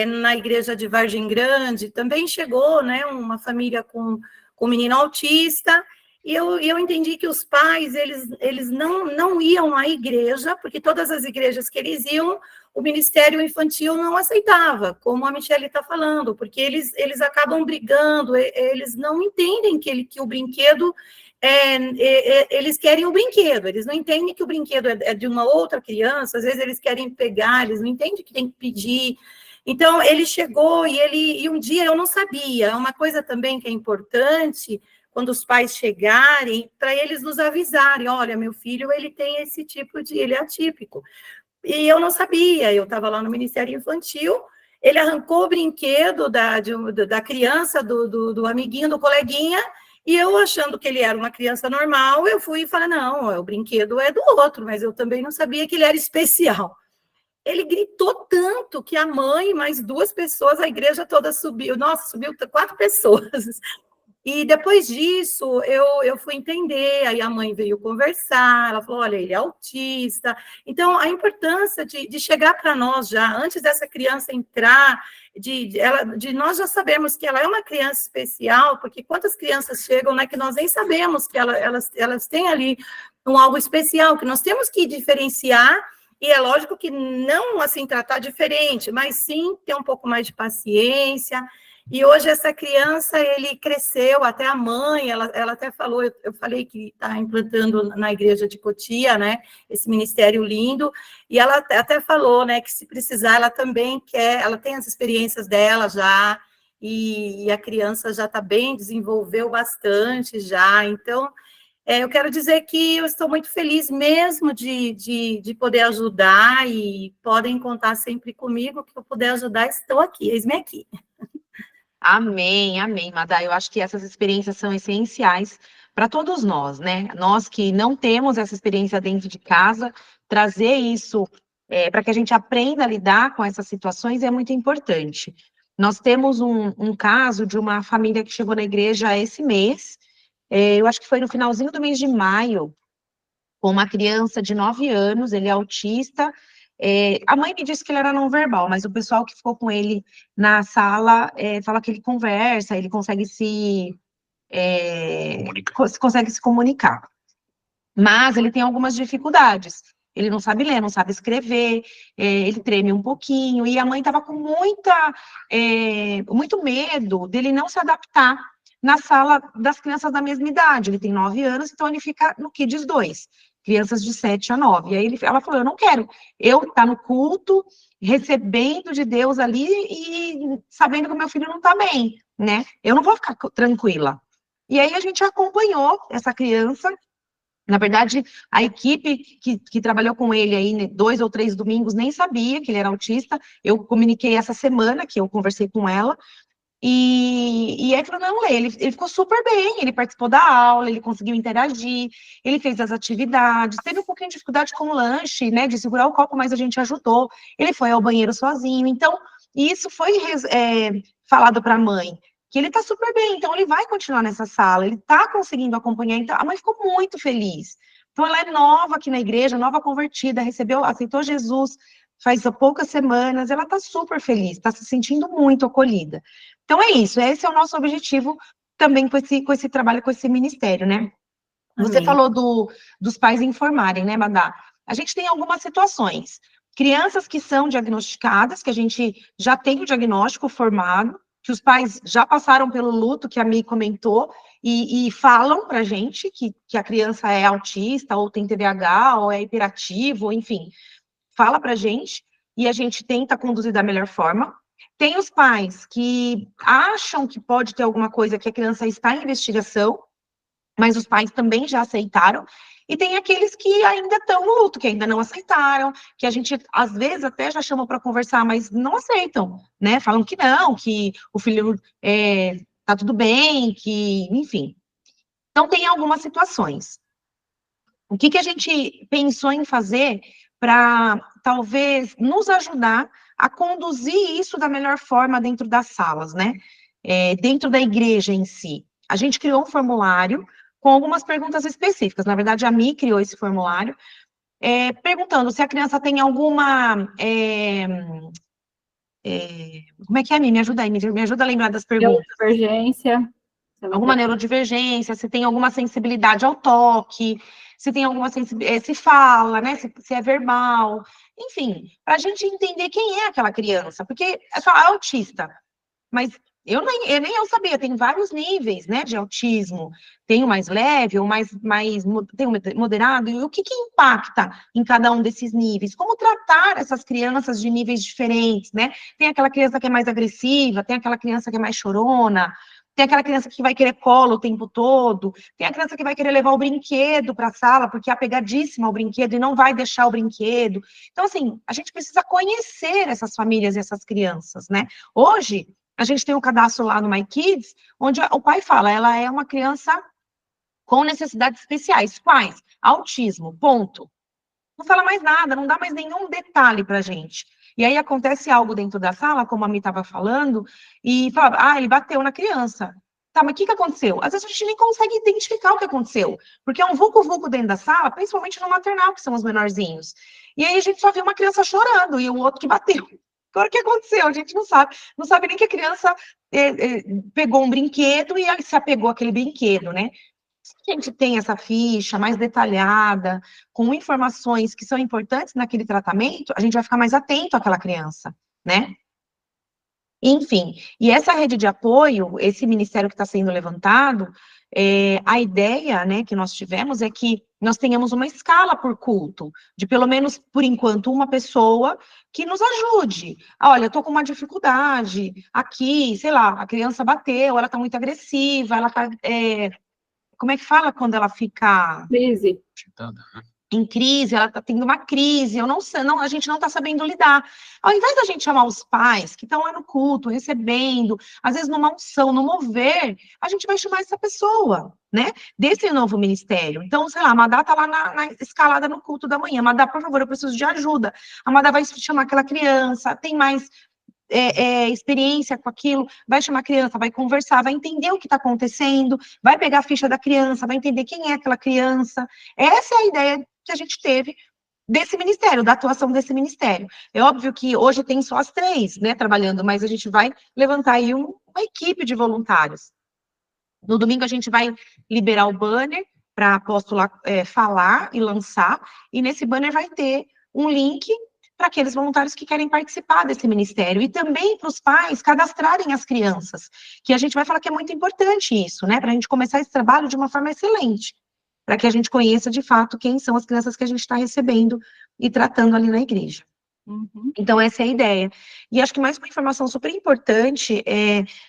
na igreja de Vargem Grande, também chegou, né, uma família com um menino autista, e eu entendi que os pais, eles não iam à igreja, porque todas as igrejas que eles iam, o ministério infantil não aceitava, como a Michele está falando, porque eles acabam brigando, eles não entendem que o brinquedo, eles querem o brinquedo, eles não entendem que o brinquedo é de uma outra criança, às vezes eles querem pegar, eles não entendem que tem que pedir. Então, ele chegou e um dia eu não sabia, é uma coisa também que é importante, quando os pais chegarem, para eles nos avisarem, olha, meu filho, ele tem esse tipo ele é atípico. E eu não sabia, eu estava lá no Ministério Infantil, ele arrancou o brinquedo da criança, do amiguinho, do coleguinha, e eu, achando que ele era uma criança normal, eu fui e falei, não, o brinquedo é do outro, mas eu também não sabia que ele era especial. Ele gritou tanto que a mãe, mais 2 pessoas, a igreja toda subiu, nossa, subiu 4 pessoas. E depois disso, eu fui entender, aí a mãe veio conversar, ela falou, olha, ele é autista. Então, a importância de chegar para nós já, antes dessa criança entrar, de nós já sabermos que ela é uma criança especial, porque quantas crianças chegam, né, que nós nem sabemos que elas têm ali algo especial, que nós temos que diferenciar, e é lógico que não, assim, tratar diferente, mas sim ter um pouco mais de paciência. E hoje essa criança, ele cresceu, até a mãe, ela até falou, eu falei que está implantando na igreja de Cotia, né, esse ministério lindo, e ela até falou, né, que se precisar, ela também quer, ela tem as experiências dela já, e a criança já está bem, desenvolveu bastante já, então, eu quero dizer que eu estou muito feliz mesmo de poder ajudar, e podem contar sempre comigo, que eu puder ajudar, estou aqui, eis-me aqui. Amém, amém, Madá. Eu acho que essas experiências são essenciais para todos nós, né? Nós que não temos essa experiência dentro de casa, trazer isso para que a gente aprenda a lidar com essas situações é muito importante. Nós temos um caso de uma família que chegou na igreja esse mês, eu acho que foi no finalzinho do mês de maio, com uma criança de 9 anos, ele é autista. A mãe me disse que ele era não verbal, mas o pessoal que ficou com ele na sala fala que ele conversa, ele consegue consegue se comunicar. Mas ele tem algumas dificuldades. Ele não sabe ler, não sabe escrever, ele treme um pouquinho, e a mãe estava com muito medo dele não se adaptar na sala das crianças da mesma idade. Ele tem 9 anos, então ele fica no Kids 2, crianças de 7 a 9. E aí ela falou, eu não quero eu estar no culto, recebendo de Deus ali e sabendo que o meu filho não está bem, né? Eu não vou ficar tranquila. E aí a gente acompanhou essa criança. Na verdade, a equipe que trabalhou com ele aí 2 ou 3 domingos nem sabia que ele era autista. Eu comuniquei essa semana que eu conversei com ela. E aí falou, não, ele ficou super bem, ele participou da aula, ele conseguiu interagir, ele fez as atividades, teve um pouquinho de dificuldade com o lanche, né, de segurar o copo, mas a gente ajudou, ele foi ao banheiro sozinho. Então, isso foi falado para a mãe, que ele tá super bem, então ele vai continuar nessa sala, ele tá conseguindo acompanhar, então a mãe ficou muito feliz. Então ela é nova aqui na igreja, nova convertida, aceitou Jesus faz poucas semanas, ela tá super feliz, tá se sentindo muito acolhida. Então é isso, esse é o nosso objetivo também com esse trabalho, com esse ministério, né? Você falou dos pais informarem, né, Madá? A gente tem algumas situações, crianças que são diagnosticadas, que a gente já tem o diagnóstico formado, que os pais já passaram pelo luto, que a Mi comentou, e falam pra gente que a criança é autista, ou tem TDAH, ou é hiperativo, enfim, fala pra gente, e a gente tenta conduzir da melhor forma. Tem os pais que acham que pode ter alguma coisa que a criança está em investigação, mas os pais também já aceitaram. E tem aqueles que ainda estão no luto, que ainda não aceitaram, que a gente, às vezes, até já chama para conversar, mas não aceitam, né? Falam que não, que o filho tá tudo bem, que, enfim. Então, tem algumas situações. O que a gente pensou em fazer para, talvez, nos ajudar a conduzir isso da melhor forma dentro das salas, né? Dentro da igreja em si. A gente criou um formulário com algumas perguntas específicas. Na verdade, a Mi criou esse formulário, perguntando se a criança tem alguma... como é que é, Mi? Me ajuda aí, me ajuda a lembrar das perguntas. Neurodivergência. Alguma neurodivergência, se tem alguma sensibilidade ao toque, se tem alguma sensibilidade, se fala, né, se é verbal, enfim, para a gente entender quem é aquela criança, porque é só autista, mas nem eu sabia, tem vários níveis, né, de autismo, tem o mais leve, tem o moderado, e o que impacta em cada um desses níveis? Como tratar essas crianças de níveis diferentes, né? Tem aquela criança que é mais agressiva, tem aquela criança que é mais chorona, tem aquela criança que vai querer colo o tempo todo, tem a criança que vai querer levar o brinquedo para a sala, porque é apegadíssima ao brinquedo e não vai deixar o brinquedo. Então, assim, a gente precisa conhecer essas famílias e essas crianças, né? Hoje, a gente tem um cadastro lá no My Kids, onde o pai fala, ela é uma criança com necessidades especiais. Quais? Autismo, ponto. Não fala mais nada, não dá mais nenhum detalhe para a gente. E aí acontece algo dentro da sala, como a Mi estava falando, e falava, ele bateu na criança. Tá, mas o que aconteceu? Às vezes a gente nem consegue identificar o que aconteceu, porque é um vulco-vulco dentro da sala, principalmente no maternal, que são os menorzinhos. E aí a gente só vê uma criança chorando e o outro que bateu. Agora, o que aconteceu? A gente não sabe nem que a criança pegou um brinquedo e se apegou àquele brinquedo, né? Se a gente tem essa ficha mais detalhada, com informações que são importantes naquele tratamento, a gente vai ficar mais atento àquela criança, né? Enfim, e essa rede de apoio, esse ministério que está sendo levantado, a ideia, né, que nós tivemos é que nós tenhamos uma escala por culto, de pelo menos, por enquanto, uma pessoa que nos ajude. Olha, eu estou com uma dificuldade aqui, sei lá, a criança bateu, ela está muito agressiva, ela está... como é que fala quando ela fica... Crise. Em crise, ela está tendo uma crise, eu não sei, a gente não está sabendo lidar. Ao invés da gente chamar os pais que estão lá no culto, recebendo, às vezes numa unção, no mover, a gente vai chamar essa pessoa, né? Desse novo ministério. Então, sei lá, a Madá está lá na escalada no culto da manhã. Madá, por favor, eu preciso de ajuda. A Madá vai chamar aquela criança, tem mais experiência com aquilo, vai chamar a criança, vai conversar, vai entender o que está acontecendo, vai pegar a ficha da criança, vai entender quem é aquela criança. Essa é a ideia que a gente teve desse ministério, da atuação desse ministério. É óbvio que hoje tem só as 3, né, trabalhando, mas a gente vai levantar aí uma equipe de voluntários. No domingo a gente vai liberar o banner para a apóstola falar e lançar, e nesse banner vai ter um link para aqueles voluntários que querem participar desse ministério, e também para os pais cadastrarem as crianças, que a gente vai falar que é muito importante isso, né, para a gente começar esse trabalho de uma forma excelente, para que a gente conheça, de fato, quem são as crianças que a gente está recebendo e tratando ali na igreja. Uhum. Então, essa é a ideia. E acho que mais uma informação super importante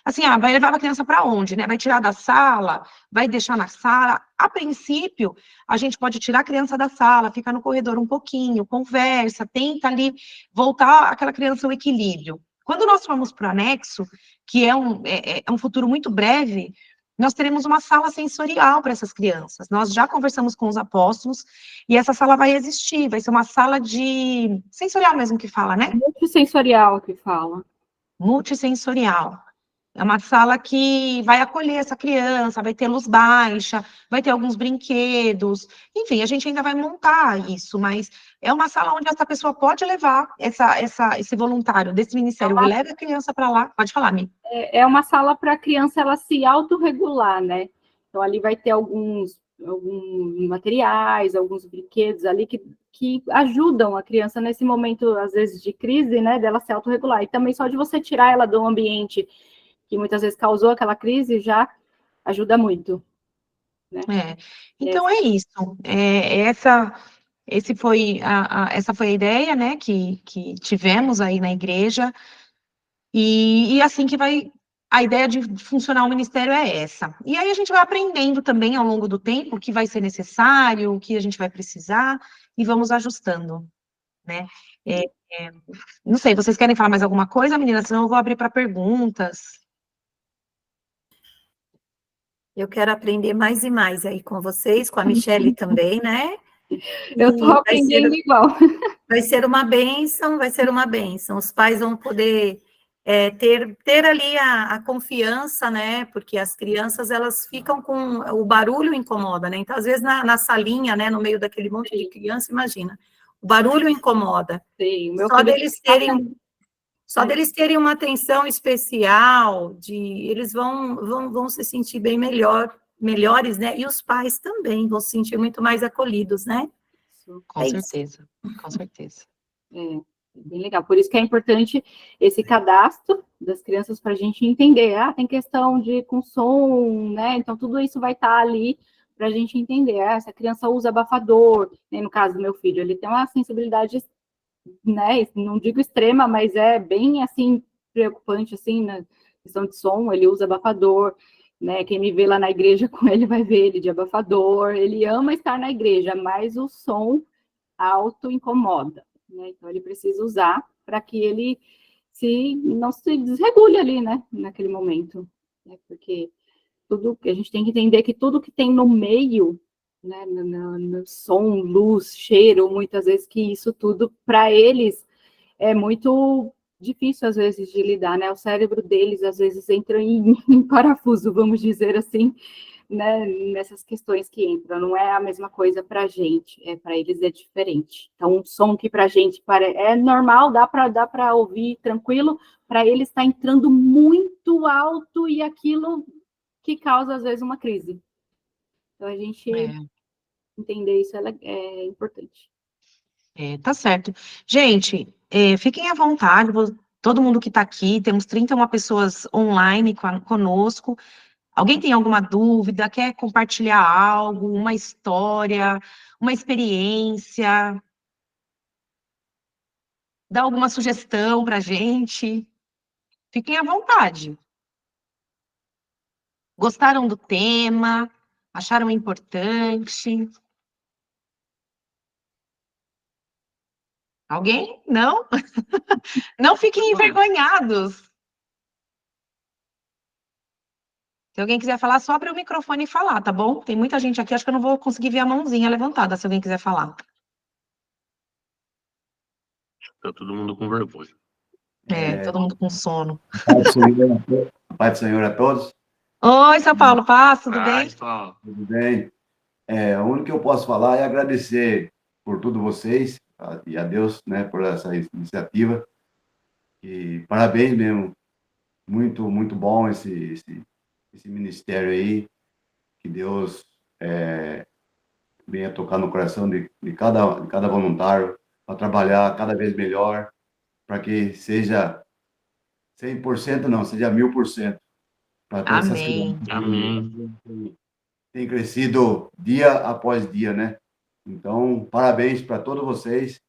assim, vai levar a criança para onde, né? Vai tirar da sala? Vai deixar na sala? A princípio, a gente pode tirar a criança da sala, ficar no corredor um pouquinho, conversa, tenta ali voltar aquela criança ao equilíbrio. Quando nós formos para o anexo, que é um futuro muito breve, nós teremos uma sala sensorial para essas crianças. Nós já conversamos com os apóstolos e essa sala vai existir, vai ser uma sala de sensorial mesmo que fala, né? Multissensorial que fala. Multissensorial. É uma sala que vai acolher essa criança, vai ter luz baixa, vai ter alguns brinquedos. Enfim, a gente ainda vai montar isso, mas é uma sala onde essa pessoa pode levar esse voluntário desse ministério, leva a criança para lá. Pode falar, Mi. É uma sala para a criança ela se autorregular, né? Então, ali vai ter alguns materiais, alguns brinquedos ali que ajudam a criança nesse momento, às vezes, de crise, né? Dela se autorregular. E também só de você tirar ela do ambiente que muitas vezes causou aquela crise, já ajuda muito. Né? Então é isso. Essa Essa foi a ideia, né, que tivemos aí na igreja, e assim que a ideia de funcionar o ministério é essa. E aí a gente vai aprendendo também ao longo do tempo o que vai ser necessário, o que a gente vai precisar, e vamos ajustando, né. Não sei, vocês querem falar mais alguma coisa, meninas? Senão eu vou abrir para perguntas. Eu quero aprender mais e mais aí com vocês, com a Michele também, né? Eu estou aprendendo igual. Vai ser uma bênção, vai ser uma bênção. Os pais vão poder ter ali a confiança, né? Porque as crianças, elas ficam com... O barulho incomoda, né? Então, às vezes, na salinha, né? No meio daquele monte de criança, imagina. O barulho incomoda. Sim, o meu Só filho deles terem... Só deles terem uma atenção especial, eles vão se sentir bem melhores, né? E os pais também vão se sentir muito mais acolhidos, né? Com certeza, com certeza. É, bem legal. Por isso que é importante esse cadastro das crianças para a gente entender. Tem questão de com som, né? Então, tudo isso vai estar ali para a gente entender. Essa criança usa abafador, né? No caso do meu filho, ele tem uma sensibilidade, né? Não digo extrema, mas é bem, assim, preocupante, assim, na questão de som. Ele usa abafador, né? Quem me vê lá na igreja com ele vai ver ele de abafador. Ele ama estar na igreja, mas o som alto incomoda, né? Então, ele precisa usar para que ele não se desregule ali, né? Naquele momento, né? Porque tudo que a gente tem que entender que tudo que tem no meio, né? No som, luz, cheiro, muitas vezes que isso tudo, para eles, é muito difícil, às vezes, de lidar, né? O cérebro deles, às vezes, entra em parafuso, vamos dizer assim, né, nessas questões que entram, não é a mesma coisa para a gente, para eles é diferente. Então, um som que para a gente é normal, dá para ouvir tranquilo, para eles está entrando muito alto e aquilo que causa, às vezes, uma crise. Então, a gente entender isso é importante. Tá certo. Gente, fiquem à vontade, todo mundo que está aqui, temos 31 pessoas online conosco. Alguém tem alguma dúvida, quer compartilhar algo, uma história, uma experiência, dar alguma sugestão para a gente? Fiquem à vontade. Gostaram do tema? Acharam importante? Alguém? Não? Não fiquem envergonhados. Se alguém quiser falar, só abre o microfone e falar, tá bom? Tem muita gente aqui, acho que eu não vou conseguir ver a mãozinha levantada, se alguém quiser falar. Tá todo mundo com vergonha. Todo mundo com sono. Pai do Senhor a todos. Oi, São Paulo, paz, tudo bem? Tudo bem. O único que eu posso falar é agradecer por tudo vocês e a Deus, né, por essa iniciativa. E parabéns mesmo. Muito, muito bom esse ministério aí. Que Deus venha tocar no coração de cada voluntário para trabalhar cada vez melhor, para que seja 100% não, seja 1000%. Para todas essas crianças. Amém. Tem crescido dia após dia, né? Então, parabéns para todos vocês,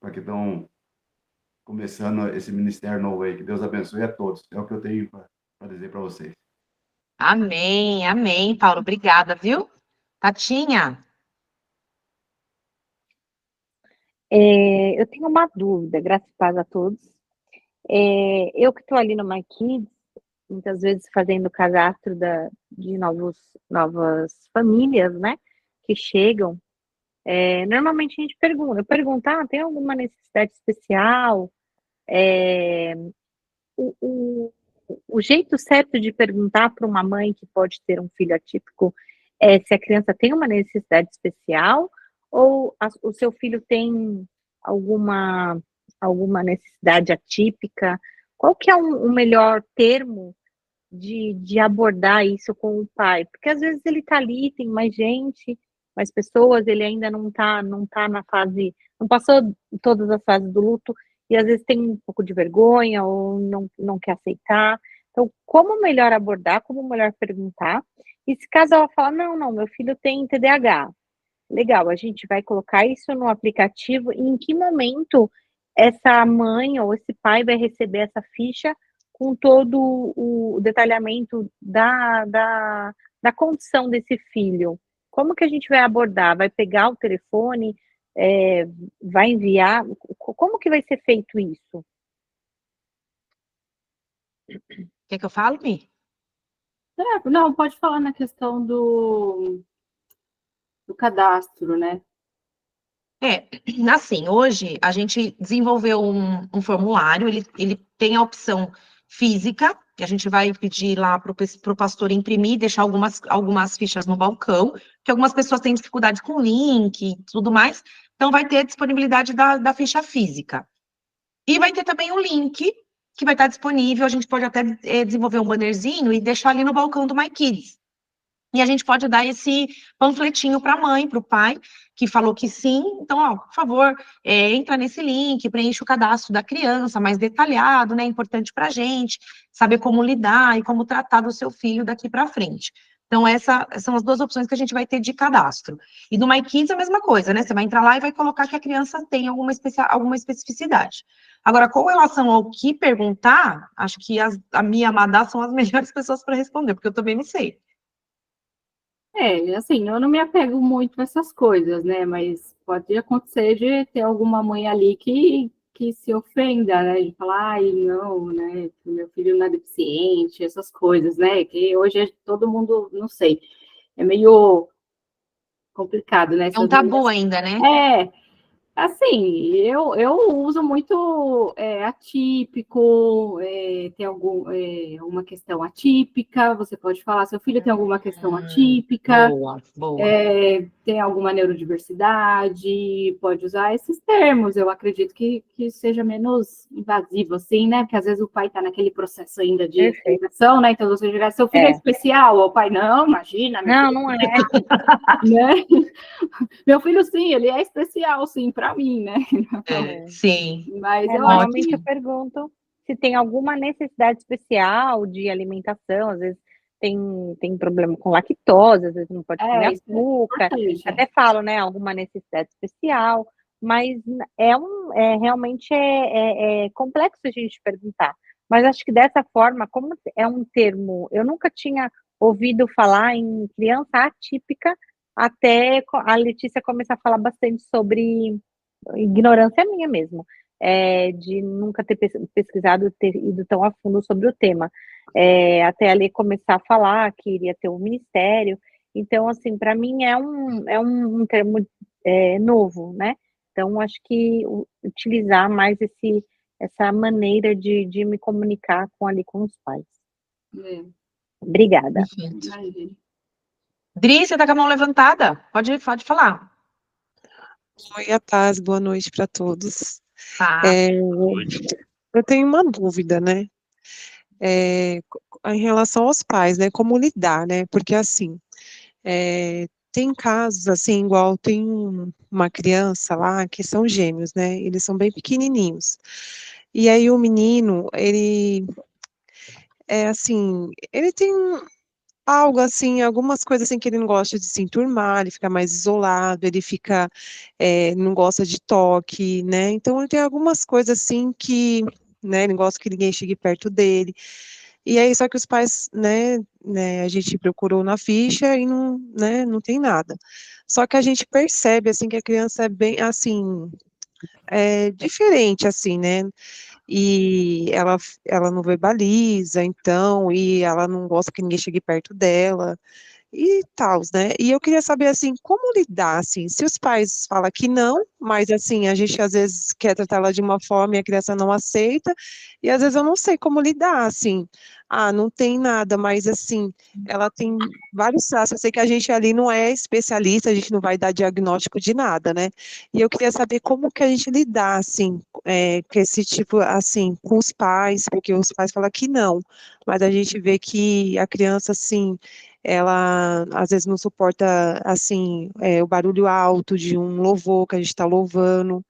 para que estão começando esse ministério novo aí. Que Deus abençoe a todos. É o que eu tenho para dizer para vocês. Amém, amém, Paulo. Obrigada, viu? Tatinha? Eu tenho uma dúvida, graças a paz a todos. Eu que estou ali no My Kids, muitas vezes fazendo cadastro de novas famílias, né, que chegam, normalmente a gente pergunta, tem alguma necessidade especial? O jeito certo de perguntar para uma mãe que pode ter um filho atípico é se a criança tem uma necessidade especial ou o seu filho tem alguma necessidade atípica? Qual que é o melhor termo de abordar isso com o pai? Porque às vezes ele está ali, tem mais gente, mais pessoas, ele ainda não tá na fase, não passou todas as fases do luto, e às vezes tem um pouco de vergonha ou não quer aceitar. Então, como melhor abordar, como melhor perguntar? E se caso ela falar, não, meu filho tem TDAH, legal, a gente vai colocar isso no aplicativo, e em que momento essa mãe ou esse pai vai receber essa ficha com todo o detalhamento da condição desse filho? Como que a gente vai abordar? Vai pegar o telefone, vai enviar? Como que vai ser feito isso? Quer que eu fale, Mi? Não, pode falar na questão do cadastro, né? Assim, hoje a gente desenvolveu um formulário, ele tem a opção física, que a gente vai pedir lá para o pastor imprimir, deixar algumas fichas no balcão, que algumas pessoas têm dificuldade com link e tudo mais, então vai ter a disponibilidade da ficha física. E vai ter também o link, que vai estar disponível, a gente pode até desenvolver um bannerzinho e deixar ali no balcão do My Kids. E a gente pode dar esse panfletinho para a mãe, para o pai, que falou que sim. Então, ó, por favor, entra nesse link, preencha o cadastro da criança mais detalhado, né? É importante para a gente saber como lidar e como tratar do seu filho daqui para frente. Então, essas são as duas opções que a gente vai ter de cadastro. E do My Kids a mesma coisa, né? Você vai entrar lá e vai colocar que a criança tem alguma especificidade. Agora, com relação ao que perguntar, acho que a minha amada são as melhores pessoas para responder, porque eu também não sei. Assim, eu não me apego muito a essas coisas, né? Mas pode acontecer de ter alguma mãe ali que se ofenda, né? De falar, ai, não, né? Meu filho não é deficiente, essas coisas, né? Que hoje todo mundo, não sei, é meio complicado, né? É um tabu ainda, né? Assim, eu uso muito atípico, tem uma questão atípica, você pode falar, seu filho tem alguma questão atípica, Boa. tem alguma neurodiversidade, pode usar esses termos, eu acredito que seja menos invasivo, assim, né? Porque às vezes o pai está naquele processo ainda de educação, né? Então você dizer, seu filho é especial, o pai, não, imagina. Não é. Né? Meu filho, sim, ele é especial, sim, para mim, né? Sim. Mas eu Normalmente acho eu pergunto se tem alguma necessidade especial de alimentação, às vezes tem problema com lactose, às vezes não pode comer isso é açúcar, importante. até falo, né, alguma necessidade especial, mas realmente é complexo a gente perguntar. Mas acho que dessa forma, como é um termo, eu nunca tinha ouvido falar em criança atípica, até a Letícia começar a falar bastante sobre ignorância minha mesmo, de nunca ter pesquisado, ter ido tão a fundo sobre o tema. Até ali começar a falar que iria ter um ministério. Então, assim, para mim é um termo novo, né? Então, acho que utilizar mais essa maneira de me comunicar com os pais. Obrigada. Perfeito. Dri, você está com a mão levantada? Pode falar. Oi, a paz, boa noite para todos. Tá. Eu tenho uma dúvida, né? Em relação aos pais, né? Como lidar, né? Porque assim, tem casos assim, igual tem uma criança lá que são gêmeos, né? Eles são bem pequenininhos. E aí o menino, ele assim, ele tem algo assim, algumas coisas assim que ele não gosta de se enturmar, ele fica mais isolado, ele fica, não gosta de toque, né? Então ele tem algumas coisas assim que, né, ele não gosta que ninguém chegue perto dele. E aí, só que os pais, né, a gente procurou na ficha e não, né, não tem nada. Só que a gente percebe, assim, que a criança é bem, assim, diferente, assim, né? E ela não verbaliza, então, e ela não gosta que ninguém chegue perto dela, e tal, né? E eu queria saber, assim, como lidar, assim, se os pais falam que não, mas, assim, a gente às vezes quer tratar ela de uma forma e a criança não aceita, e às vezes eu não sei como lidar, assim, não tem nada, mas, assim, ela tem vários traços, eu sei que a gente ali não é especialista, a gente não vai dar diagnóstico de nada, né? E eu queria saber como que a gente lidar, assim, com esse tipo, assim, com os pais, porque os pais falam que não, mas a gente vê que a criança, assim, ela às vezes não suporta, assim, o barulho alto de um louvor que a gente está louvando,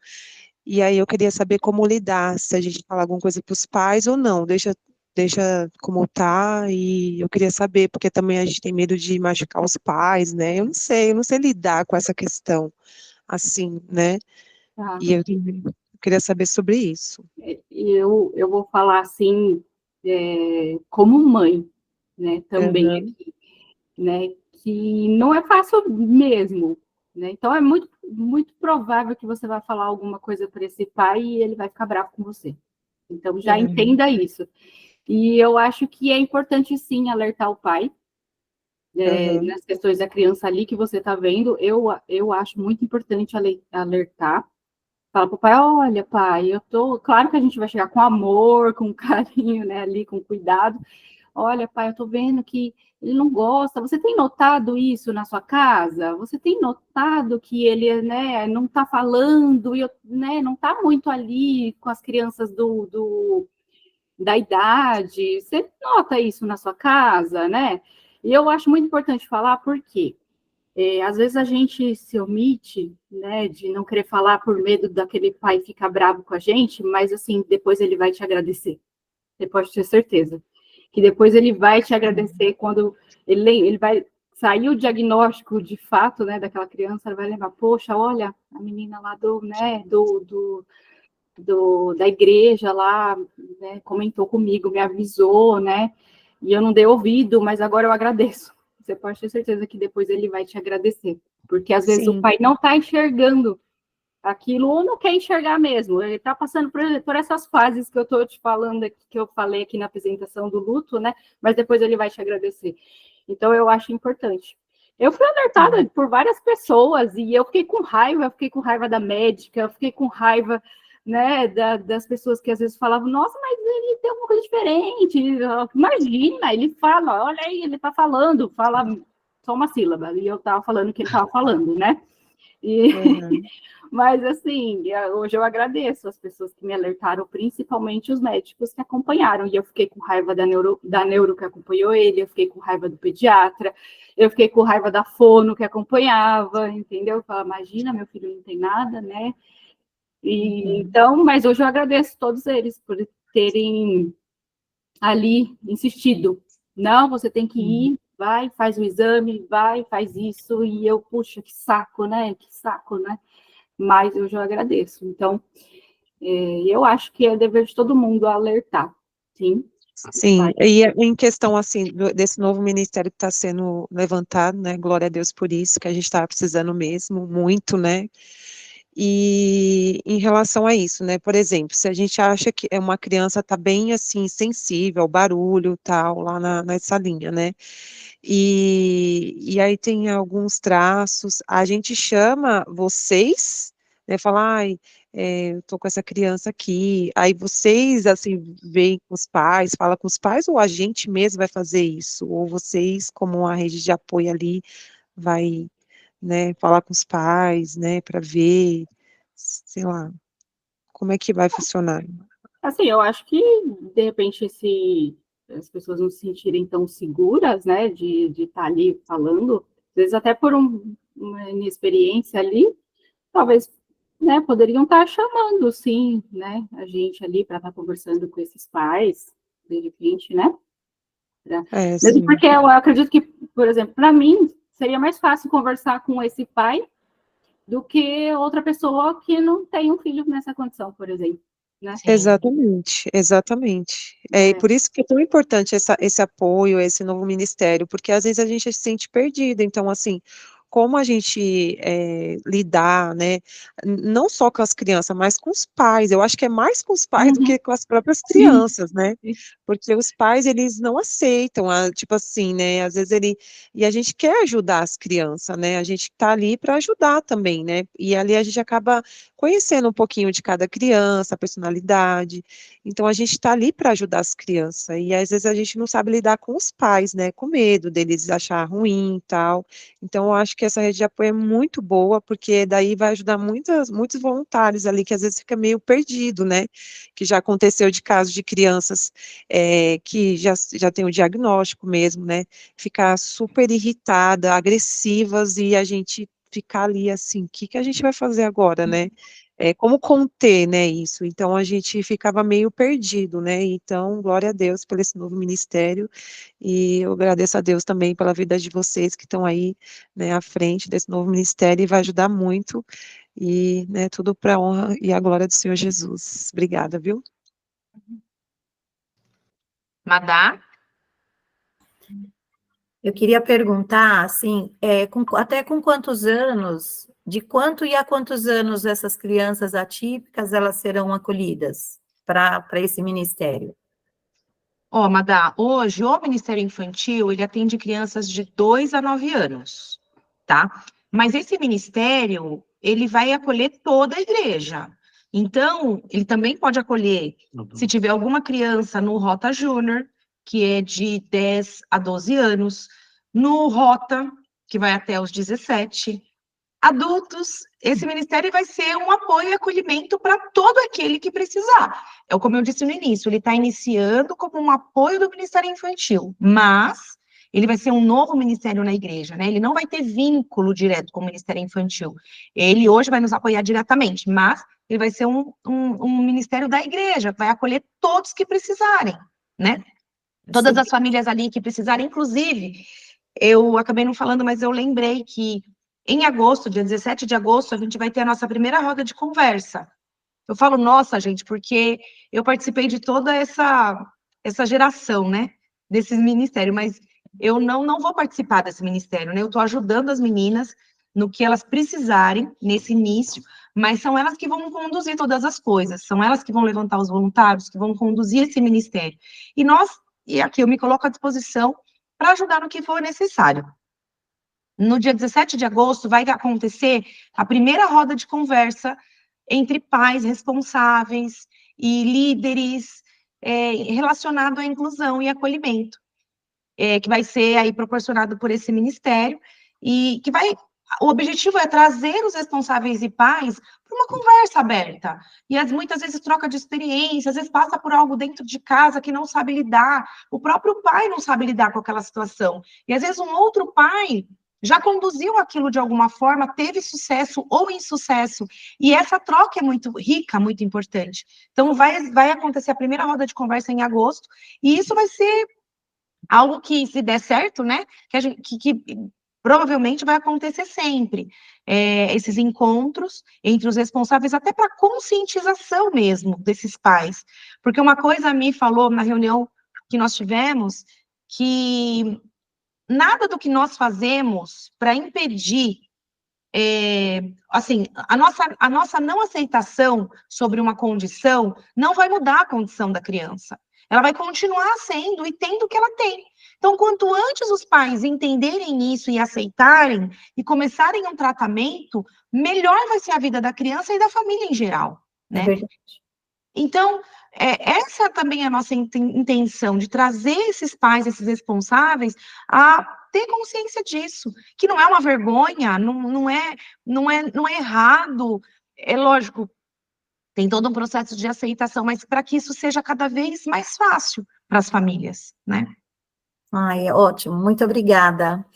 e aí eu queria saber como lidar, se a gente fala alguma coisa para os pais ou não, deixa deixa como tá, e eu queria saber, porque também a gente tem medo de machucar os pais, né? Eu não sei lidar com essa questão, assim, né? Tá? E eu queria saber sobre isso. Eu vou falar assim, como mãe, né, também Aham, aqui, né, que não é fácil mesmo, né, então é muito, muito provável que você vai falar alguma coisa para esse pai e ele vai ficar bravo com você. Então já aham, entenda isso. E eu acho que é importante sim alertar o pai, aham, nas questões da criança ali que você está vendo, eu acho muito importante alertar. Fala pro pai, olha, pai, eu tô. Claro que a gente vai chegar com amor, com carinho, né, ali, com cuidado. Olha, pai, eu tô vendo que ele não gosta. Você tem notado isso na sua casa? Você tem notado que ele, né, não tá falando, né, não tá muito ali com as crianças da idade? Você nota isso na sua casa, né? E eu acho muito importante falar porque às vezes a gente se omite, né, de não querer falar por medo daquele pai ficar bravo com a gente, mas assim, depois ele vai te agradecer. Você pode ter certeza. Que depois ele vai te agradecer quando ele vai sair o diagnóstico de fato, né, daquela criança, ele vai lembrar, poxa, olha, a menina lá da igreja lá, né, comentou comigo, me avisou, né, e eu não dei ouvido, mas agora eu agradeço. Você pode ter certeza que depois ele vai te agradecer, porque às vezes o sim, pai não está enxergando aquilo ou não quer enxergar mesmo, ele está passando por essas fases que eu estou te falando aqui, que eu falei aqui na apresentação do luto, né, mas depois ele vai te agradecer. Então eu acho importante. Eu fui alertada sim, por várias pessoas e eu fiquei com raiva da médica, eu fiquei com raiva, né, das pessoas que às vezes falavam, nossa, mas ele tem alguma coisa diferente, imagina, ele fala, olha aí, ele tá falando, fala só uma sílaba, e eu tava falando o que ele tava falando, né? E, aham, mas, assim, hoje eu agradeço as pessoas que me alertaram, principalmente os médicos que acompanharam. E eu fiquei com raiva da neuro que acompanhou ele, eu fiquei com raiva do pediatra, eu fiquei com raiva da fono que acompanhava, entendeu? Fala, imagina, meu filho não tem nada, né? E, uhum, então, mas hoje eu agradeço todos eles por terem ali insistido. Não, você tem que sim, ir, vai, faz o exame, vai, faz isso. E eu, puxa, que saco, né? Que saco, né? Mas eu já agradeço. Então, eu acho que é dever de todo mundo alertar, sim, os sim, pais. e em questão, assim, desse novo ministério que está sendo levantado, né, glória a Deus por isso, que a gente está precisando mesmo, muito, né, e em relação a isso, né, por exemplo, se a gente acha que uma criança está bem, assim, sensível ao barulho, tal, lá nessa linha, né, e aí tem alguns traços, a gente chama vocês, né, fala, ai, eu tô com essa criança aqui, aí vocês, assim, veem com os pais, fala com os pais, ou a gente mesmo vai fazer isso, ou vocês, como uma rede de apoio ali, vai, né, falar com os pais, né, para ver, sei lá, como é que vai funcionar? Assim, eu acho que, de repente, se as pessoas não se sentirem tão seguras, né, de estar ali falando, às vezes até por uma inexperiência ali, talvez, né, poderiam estar chamando, sim, né, a gente ali para estar conversando com esses pais, de repente, né? É, Mesmo sim. porque eu acredito que, por exemplo, para mim, seria mais fácil conversar com esse pai do que outra pessoa que não tem um filho nessa condição, por exemplo, né? Sim. Exatamente, exatamente. É É, por isso que é tão importante esse apoio, esse novo ministério, porque às vezes a gente se sente perdido. Então, assim, como a gente lidar, né, não só com as crianças, mas com os pais. Eu acho que é mais com os pais do uhum, que com as próprias sim, crianças, né? Porque os pais, eles não aceitam, tipo assim, né? Às vezes e a gente quer ajudar as crianças, né? A gente está ali para ajudar também, né? E ali a gente acaba conhecendo um pouquinho de cada criança, a personalidade. Então, a gente está ali para ajudar as crianças. E às vezes a gente não sabe lidar com os pais, né? Com medo deles achar ruim e tal. Então, eu acho que essa rede de apoio é muito boa, porque daí vai ajudar muitos voluntários ali, que às vezes fica meio perdido, né? Que já aconteceu de casos de crianças que já tem o diagnóstico mesmo, né? Ficar super irritada, agressivas, e a gente ficar ali assim, o que a gente vai fazer agora, né? Como conter, né, isso? Então, a gente ficava meio perdido, né? Então, glória a Deus por esse novo ministério, e eu agradeço a Deus também pela vida de vocês que estão aí, né, à frente desse novo ministério, e vai ajudar muito, e, né, tudo para a honra e a glória do Senhor Jesus. Obrigada, viu? Madá? Eu queria perguntar, assim, até com quantos anos, de quanto e a quantos anos essas crianças atípicas, elas serão acolhidas para esse ministério? Ó, Madá, hoje o Ministério Infantil, ele atende crianças de 2 a 9 anos, tá? Mas esse ministério, ele vai acolher toda a igreja. Então, ele também pode acolher, se tiver alguma criança no Rota Júnior, que é de 10 a 12 anos, no Rota, que vai até os 17, adultos, esse ministério vai ser um apoio e acolhimento para todo aquele que precisar. Como eu disse no início, ele está iniciando como um apoio do Ministério Infantil, mas ele vai ser um novo ministério na igreja, né? Ele não vai ter vínculo direto com o Ministério Infantil. Ele hoje vai nos apoiar diretamente, mas ele vai ser um ministério da igreja, vai acolher todos que precisarem, né? Todas as famílias ali que precisarem, inclusive, eu acabei não falando, mas eu lembrei que em agosto, dia 17 de agosto, a gente vai ter a nossa primeira roda de conversa. Eu falo nossa, gente, porque eu participei de toda essa geração, né, desse ministério, mas eu não vou participar desse ministério, né, eu estou ajudando as meninas no que elas precisarem nesse início, mas são elas que vão conduzir todas as coisas, são elas que vão levantar os voluntários, que vão conduzir esse ministério. E aqui eu me coloco à disposição para ajudar no que for necessário. No dia 17 de agosto vai acontecer a primeira roda de conversa entre pais responsáveis e líderes relacionado à inclusão e acolhimento, que vai ser aí proporcionado por esse ministério, e que o objetivo é trazer os responsáveis e pais para uma conversa aberta, e muitas vezes troca de experiência, às vezes passa por algo dentro de casa que não sabe lidar, o próprio pai não sabe lidar com aquela situação, e às vezes um outro pai já conduziu aquilo de alguma forma, teve sucesso ou insucesso, e essa troca é muito rica, muito importante. Então, vai acontecer a primeira roda de conversa em agosto, e isso vai ser algo que, se der certo, né, que provavelmente vai acontecer sempre, esses encontros entre os responsáveis, até para conscientização mesmo desses pais, porque uma coisa a Mi falou na reunião que nós tivemos, que nada do que nós fazemos para impedir, assim, a nossa não aceitação sobre uma condição não vai mudar a condição da criança. Ela vai continuar sendo e tendo o que ela tem. Então, quanto antes os pais entenderem isso e aceitarem e começarem um tratamento, melhor vai ser a vida da criança e da família em geral, né? É verdade. Então, essa também é a nossa intenção, de trazer esses pais, esses responsáveis, a ter consciência disso, que não é uma vergonha, não é errado, é lógico, tem todo um processo de aceitação, mas para que isso seja cada vez mais fácil para as famílias, né? Ai, ótimo, muito obrigada.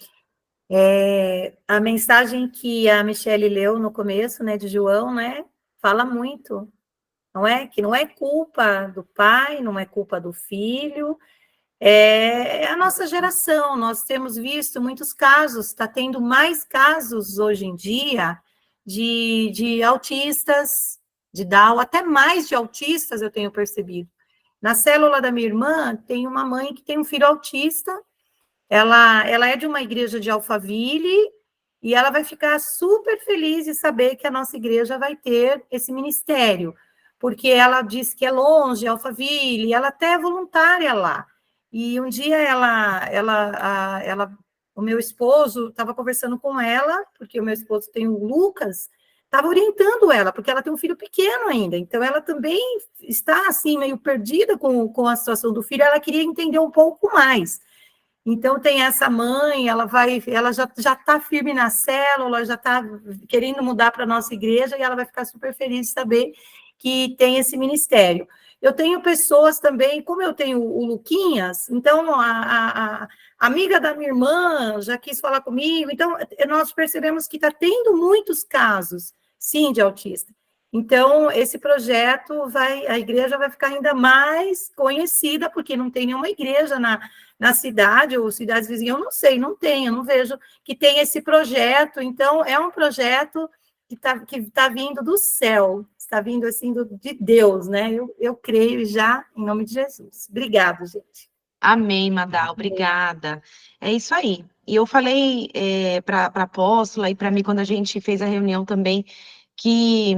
A mensagem que a Michele leu no começo, né, de João, né, fala muito, não é? Que não é culpa do pai, não é culpa do filho, é a nossa geração. Nós temos visto muitos casos, está tendo mais casos hoje em dia de autistas, de Down, até mais de autistas eu tenho percebido. Na célula da minha irmã, tem uma mãe que tem um filho autista, ela é de uma igreja de Alphaville, e ela vai ficar super feliz de saber que a nossa igreja vai ter esse ministério, porque ela disse que é longe, Alphaville, ela até é voluntária lá. E um dia o meu esposo estava conversando com ela, porque o meu esposo tem o Lucas, estava orientando ela, porque ela tem um filho pequeno ainda, então ela também está assim meio perdida com a situação do filho, ela queria entender um pouco mais. Então, tem essa mãe, ela já está firme na célula, já está querendo mudar para a nossa igreja, e ela vai ficar super feliz de saber que tem esse ministério. Eu tenho pessoas também, como eu tenho o Luquinhas, então a amiga da minha irmã já quis falar comigo, então nós percebemos que está tendo muitos casos, sim, de autista. Então, esse projeto a igreja vai ficar ainda mais conhecida, porque não tem nenhuma igreja na cidade ou cidades vizinhas, eu não sei, eu não vejo que tem esse projeto, então é um projeto que tá vindo do céu, está vindo assim de Deus, né? Eu creio já, em nome de Jesus. Obrigada, gente. Amém, Madá, obrigada. É isso aí. E eu falei para a apóstola e para mim, quando a gente fez a reunião também, que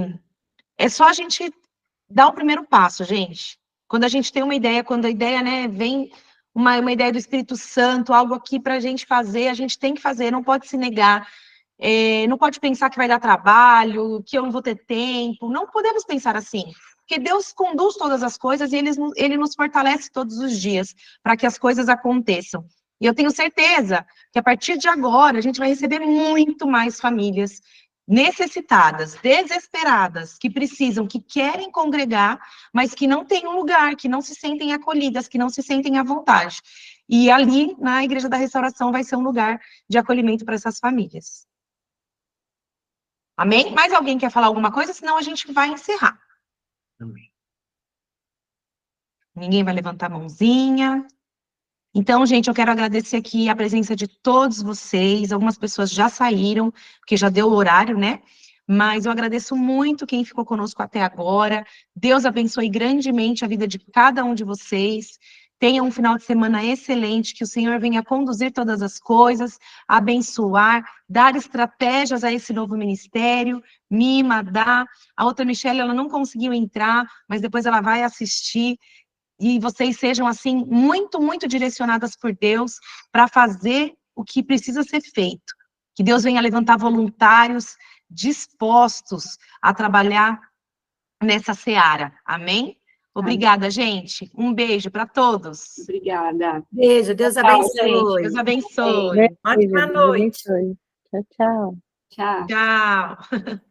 é só a gente dar o primeiro passo, gente. Quando a gente tem uma ideia, quando a ideia, né, vem uma ideia do Espírito Santo, algo aqui para a gente fazer, a gente tem que fazer, não pode se negar. Não pode pensar que vai dar trabalho, que eu não vou ter tempo. Não podemos pensar assim. Porque Deus conduz todas as coisas e Ele nos fortalece todos os dias para que as coisas aconteçam. E eu tenho certeza que a partir de agora a gente vai receber muito mais famílias necessitadas, desesperadas, que precisam, que querem congregar, mas que não têm um lugar, que não se sentem acolhidas, que não se sentem à vontade. E ali, na Igreja da Restauração, vai ser um lugar de acolhimento para essas famílias. Amém? Mais alguém quer falar alguma coisa? Senão a gente vai encerrar. Amém. Ninguém vai levantar a mãozinha. Então, gente, eu quero agradecer aqui a presença de todos vocês. Algumas pessoas já saíram, porque já deu o horário, né? Mas eu agradeço muito quem ficou conosco até agora. Deus abençoe grandemente a vida de cada um de vocês. Tenham um final de semana excelente, que o Senhor venha conduzir todas as coisas, abençoar, dar estratégias a esse novo ministério, Madá. A outra Michelle, ela não conseguiu entrar, mas depois ela vai assistir. E vocês sejam, assim, muito, muito direcionadas por Deus para fazer o que precisa ser feito. Que Deus venha levantar voluntários dispostos a trabalhar nessa seara. Amém? Obrigada, gente. Um beijo para todos. Obrigada. Beijo, Deus Tchau, abençoe. Deus abençoe. Ótima Deus noite. abençoe. Tchau, tchau. Tchau. Tchau.